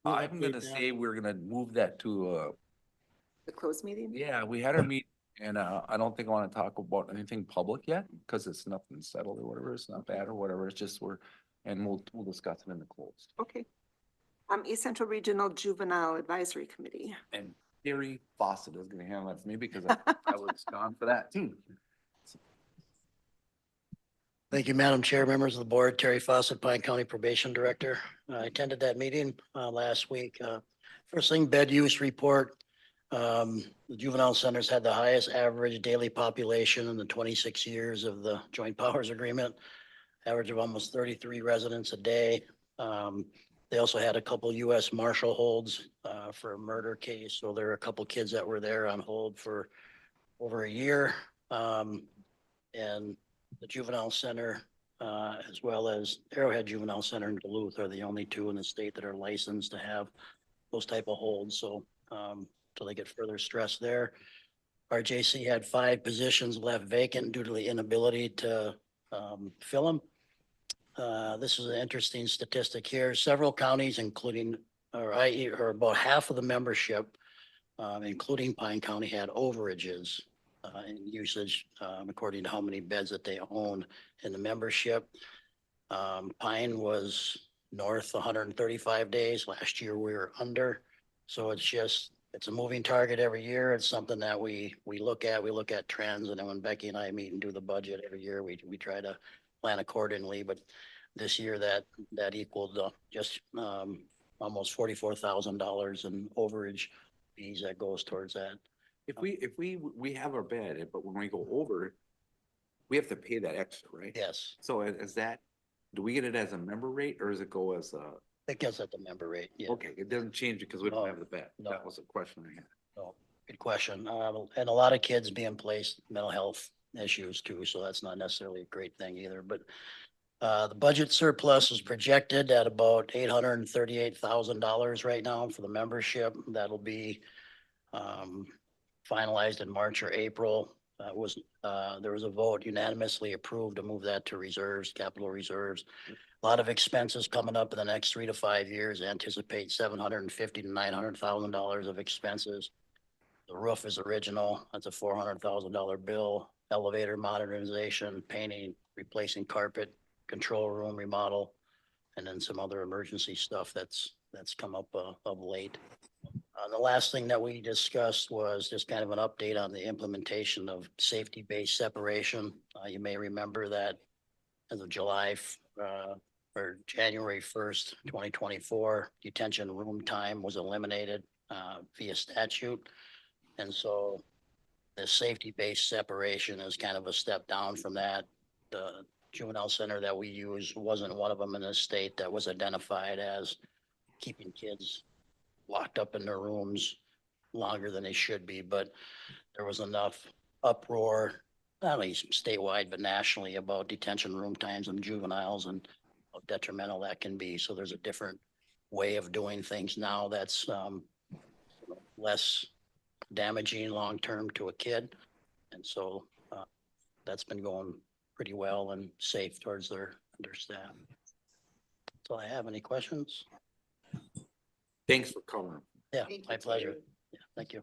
We'll I'm gonna update that. say we're gonna move that to The closed meeting? yeah, we had our meet And I don't think I want to talk about anything public yet, because it's nothing settled or whatever, it's not bad or whatever, it's just and we'll discuss it in the closed. Okay. East Central Regional Juvenile Advisory Committee. And Gary Fawcett is gonna handle that for me, because I was gone for that too. Thank you, Madam Chair, members of the board. Terry Fawcett, Pine County Probation Director. I attended that meeting last week. First thing, bed use report. The juvenile centers had the highest average daily population in the 26 years of the Joint Powers Agreement, average of almost 33 residents a day. They also had a couple U.S. Marshal holds for a murder case. So there are a couple kids that were there on hold for over a year. And the juvenile center, as well as Arrowhead Juvenile Center in Duluth, are the only two in the state that are licensed to have those type of holds. So, so they get further stress there. RJC had 5 positions left vacant due to the inability to fill them. This is an interesting statistic here. Several counties, including, or about half of the membership, including Pine County, had overages in usage, according to how many beds that they own in the membership. Pine was north 135 days. Last year we were under. So it's a moving target every year. It's something that we look at. We look at trends, and then when Becky and I meet and do the budget every year, we try to plan accordingly. But this year that equaled just almost $44,000 in overage fees that goes towards that. If we have our bed, but when we go over, we have to pay that extra, right? Yes, So is that, do we get it as a member rate or does it go as a, it gets at the member rate. Yeah. okay, it doesn't change because we don't No, have the bed. no. That was a question I had. So, good question. And a lot of kids being placed mental health issues too, so that's not necessarily a great thing either, but the budget surplus is projected at about $838,000 right now for the membership. That'll be finalized in March or April. There was a vote unanimously approved to move that to reserves, capital reserves. A lot of expenses coming up in the next 3 to 5 years. Anticipate $750,000 to $900,000 of expenses. The roof is original. That's a $400,000 bill. Elevator modernization, painting, replacing carpet, control room remodel, and then some other emergency stuff that's come up of late. The last thing that we discussed was just kind of an update on the implementation of safety-based separation. You may remember that as of or January 1st, 2024, detention room time was eliminated via statute. And so the safety-based separation is kind of a step down from that. The juvenile center that we use wasn't one of them in the state that was identified as keeping kids locked up in their rooms longer than they should be, but there was enough uproar, not only statewide, but nationally, about detention room times and juveniles and how detrimental that can be. So there's a different way of doing things now that's less damaging long-term to a kid. And so that's been going pretty well and safe towards their staff. So I have any questions? Thanks for covering. Yeah, Thank my you, pleasure. Terry. Yeah, thank you.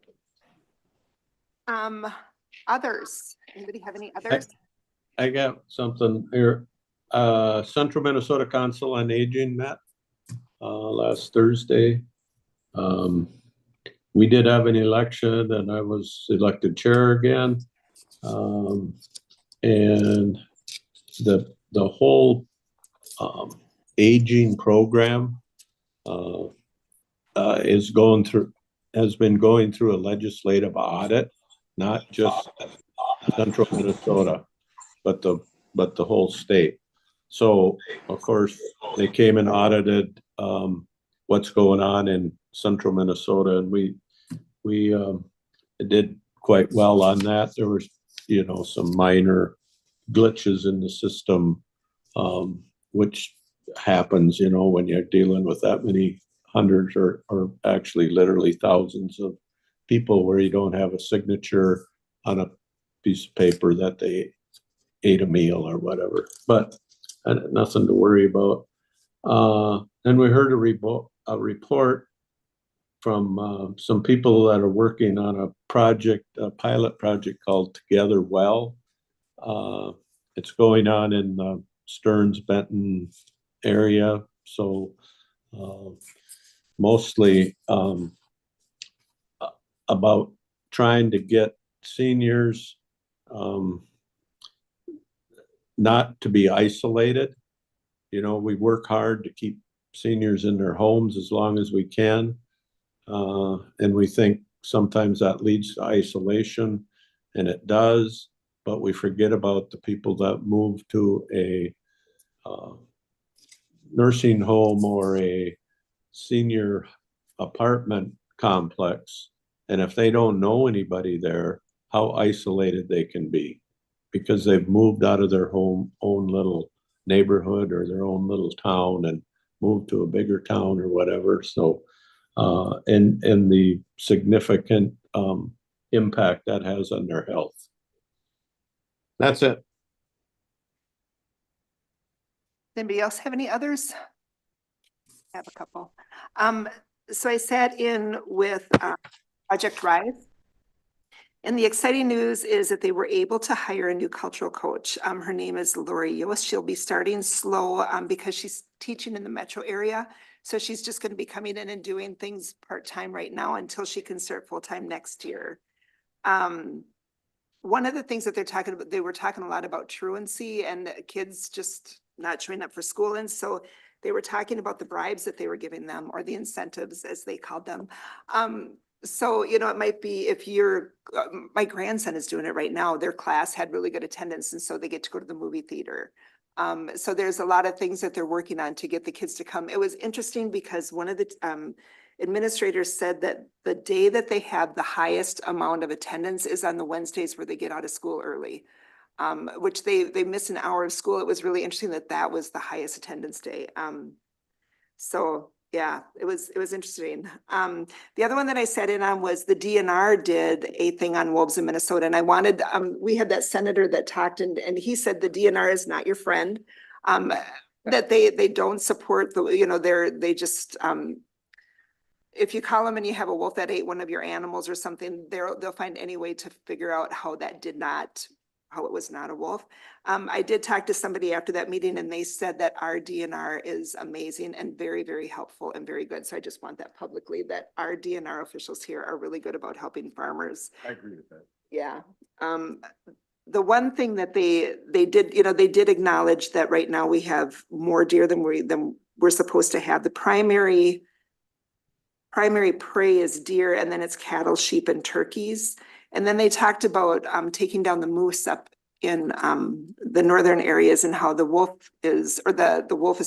Others, anybody have any others? I got something here. Central Minnesota Council on Aging met last Thursday. We did have an election and I was elected chair again. And the whole aging program has been going through a legislative audit, not just Central Minnesota, but the whole state. So of course they came and audited what's going on in Central Minnesota, and we did quite well on that. There was, some minor glitches in the system, which happens, when you're dealing with that many hundreds or actually literally thousands of people where you don't have a signature on a piece of paper that they ate a meal or whatever, but nothing to worry about. Then we heard a report some people that are working on a pilot project called Together Well. It's going on in the Stearns Benton area, so mostly about trying to get seniors not to be isolated. You know, we work hard to keep seniors in their homes as long as we can. And we think sometimes that leads to isolation, and it does, but we forget about the people that move to a nursing home or a senior apartment complex. And if they don't know anybody there, how isolated they can be because they've moved out of their own little neighborhood or their own little town and moved to a bigger town or whatever. So, and the significant impact that has on their health. That's it. Anybody else have any others? I have a couple. So I sat in with Project Rise. And the exciting news is that they were able to hire a new cultural coach. Her name is Lori Yost. She'll be starting slow because she's teaching in the metro area. So she's just going to be coming in and doing things part-time right now until she can start full-time next year. One of the things that they're talking about, they were talking a lot about truancy and kids just not showing up for school. And so they were talking about the bribes that they were giving them, or the incentives as they called them. So, you know, it might be if you're, my grandson is doing it right now. Their class had really good attendance, and so they get to go to the movie theater. So there's a lot of things that they're working on to get the kids to come. It was interesting because one of the administrators said that the day that they have the highest amount of attendance is on the Wednesdays where they get out of school early, which they miss an hour of school. It was really interesting that that was the highest attendance day. So yeah, it was interesting. The other one that I sat in on was the DNR did a thing on wolves in Minnesota, and I wanted, we had that senator that talked, and he said the DNR is not your friend. That they don't support the, you know, they just, if you call them and you have a wolf that ate one of your animals or something, they'll find any way to figure out how it was not a wolf. I did talk to somebody after that meeting, and they said that our DNR is amazing and very, very helpful and very good. So I just want that publicly, that our DNR officials here are really good about helping farmers. I agree with that. Yeah. The one thing that they did, you know, they did acknowledge that right now we have more deer than we're supposed to have. The primary prey is deer, and then it's cattle, sheep, and turkeys. And then they talked about taking down the moose up in the northern areas, and how the wolf is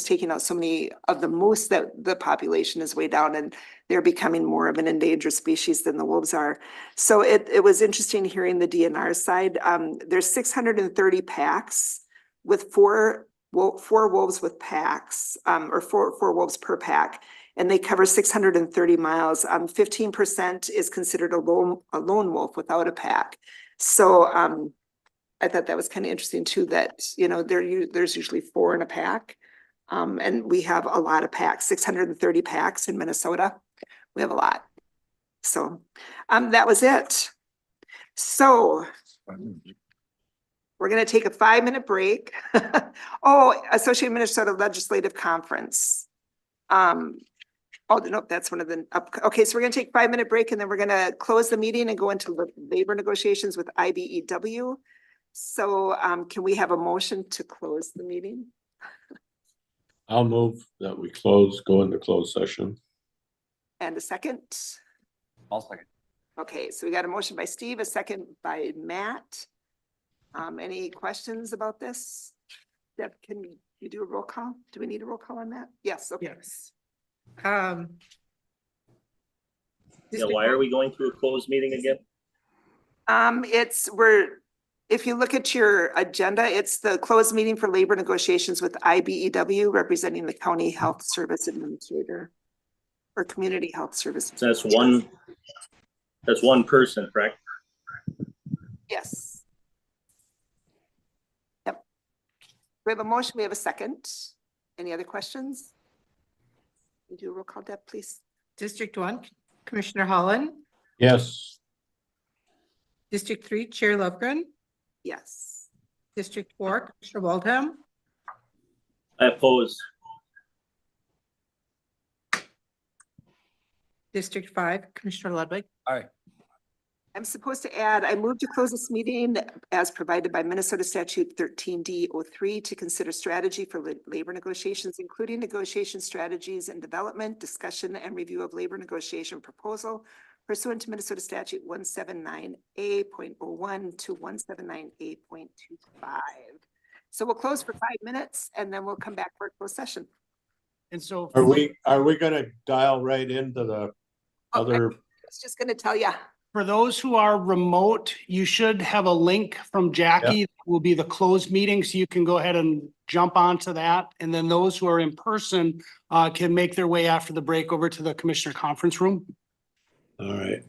taking out so many of the moose that the population is way down, and they're becoming more of an endangered species than the wolves are. So it was interesting hearing the DNR side. There's 630 packs with four wolves with packs, or four wolves per pack. And they cover 630 miles. 15% is considered a lone wolf without a pack. So I thought that was kind of interesting too, that, you know, there's usually 4 in a pack. And we have a lot of packs, 630 packs in Minnesota. We have a lot. So that was it. So we're going to take a 5-minute break. Oh, Associated Minnesota Legislative Conference. Oh, nope, that's one of the, okay, so we're gonna take a 5-minute break, and then we're gonna close the meeting and go into labor negotiations with IBEW. So can we have a motion to close the meeting? I'll move that we go into closed session. And a second? I'll second. Okay, so we got a motion by Steve, a second by Matt. Any questions about this? Deb, can you do a roll call? Do we need a roll call on that? Yes, okay. Yes. Yeah, why are we going through a closed meeting again? If you look at your agenda, it's the closed meeting for labor negotiations with IBEW, representing the County Health Service Administrator or Community Health Service. So that's one person, correct? Yes. Yep. We have a motion, we have a second. Any other questions? You do a roll call, Deb, please. District 1, Commissioner Holland, Yes. District 3 Chair Lovegren, Yes. District 4 Commissioner Waldham, I oppose. District 5 Commissioner Ludwig. I'm supposed to add, I move to close this meeting as provided by Minnesota Statute 13D03 to consider strategy for labor negotiations, including negotiation strategies and development, discussion and review of labor negotiation proposal pursuant to Minnesota Statute 179A.01 to 179A.25. So we'll close for 5 minutes and then we'll come back for a closed session. And so. Are we gonna dial right into the other? I was just gonna tell you. For those who are remote, you should have a link from Jackie, will be the closed meeting, so you can go ahead and jump onto that. And then those who are in person can make their way after the break over to the commissioner conference room. All right.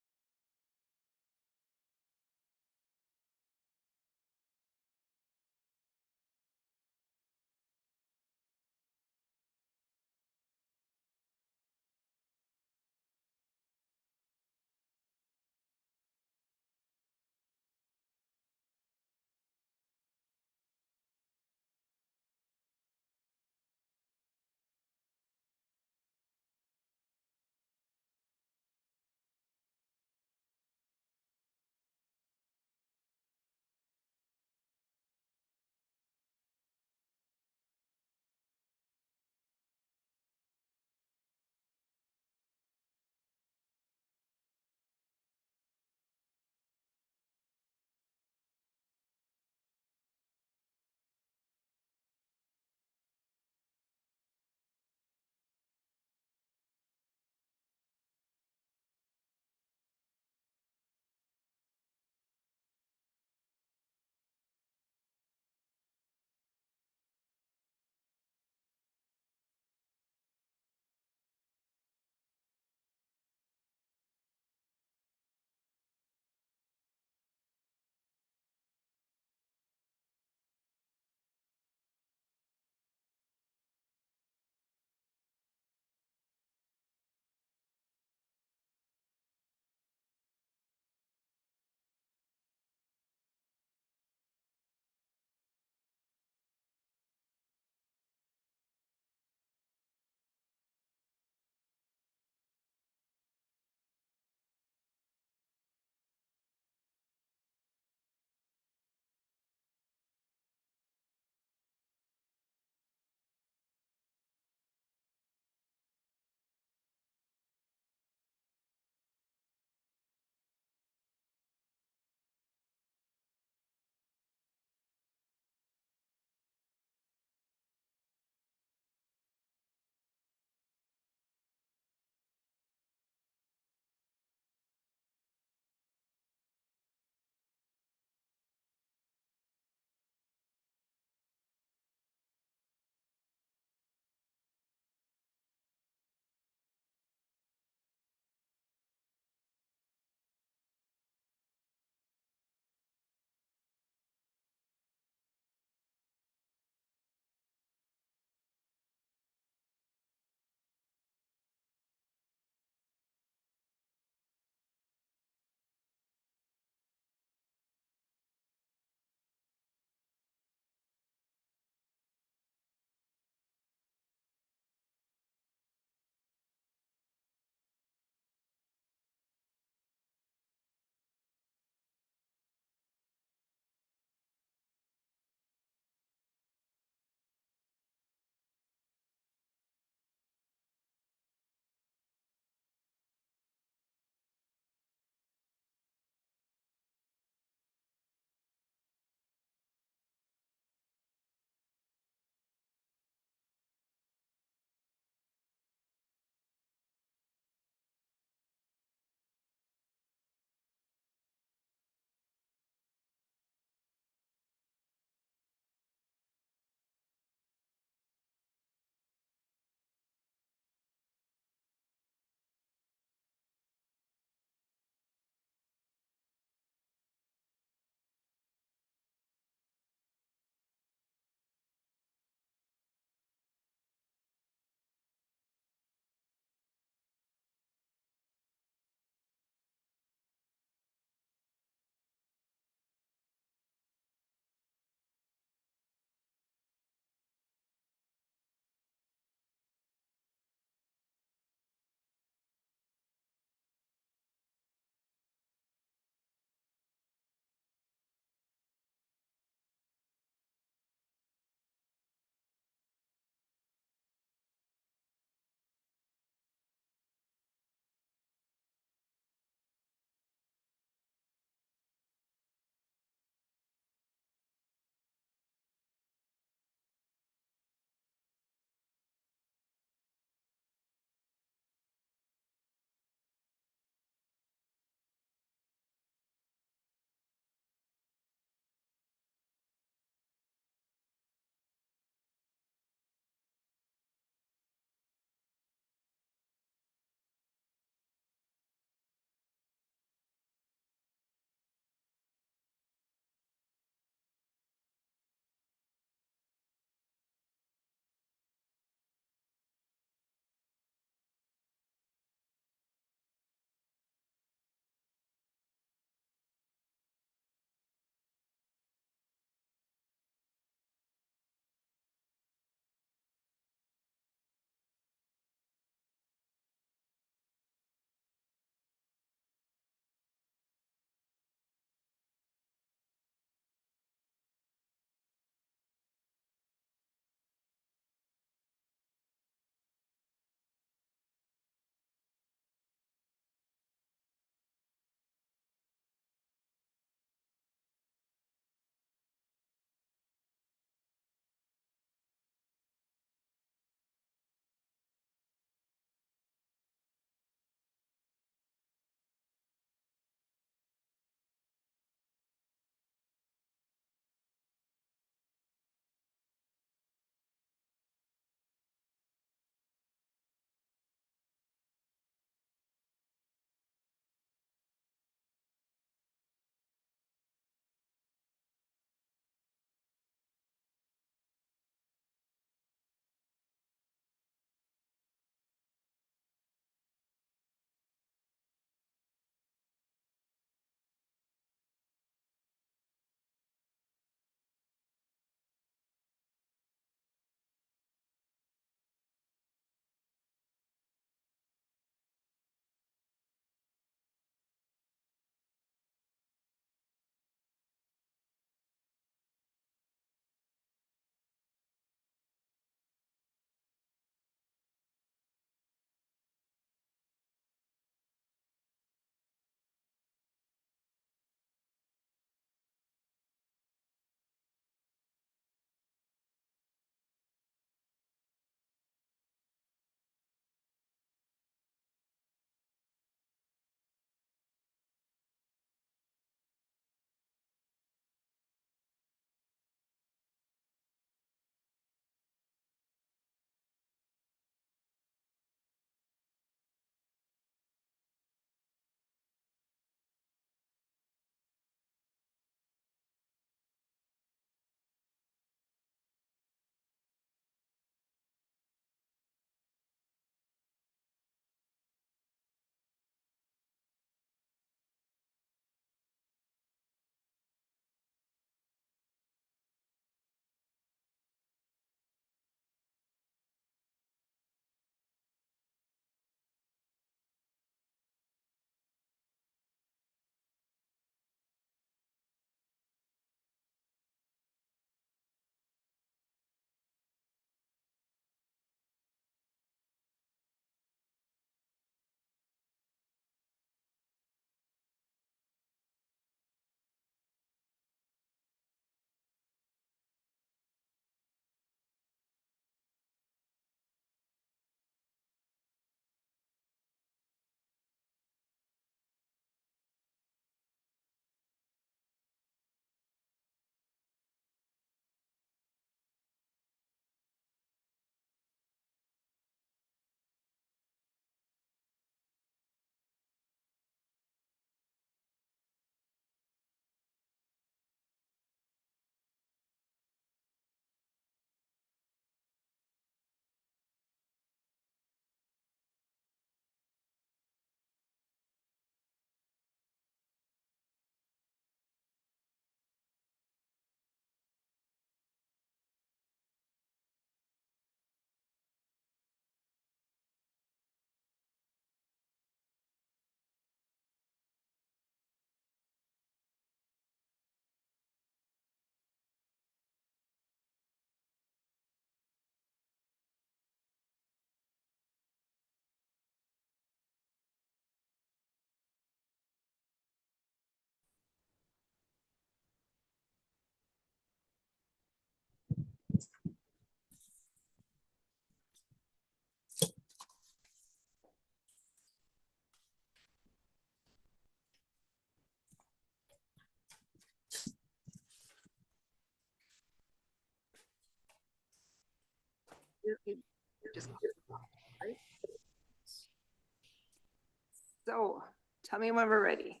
So tell me when we're ready.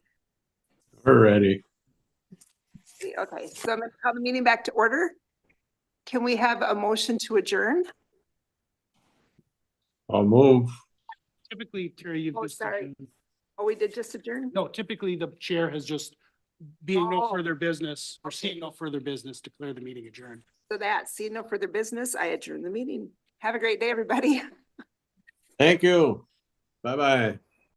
We're ready. Okay, so I'm gonna call the meeting back to order. Can we have a motion to adjourn? I'll move. Typically, Terry, you've Oh, just. sorry. Oh, we did just adjourn? No, typically the chair has just, being no Oh. further business or seeing no further business, declare the meeting adjourned. So that, seeing no further business, I adjourn the meeting. Have a great day, everybody. Thank you. Bye-bye.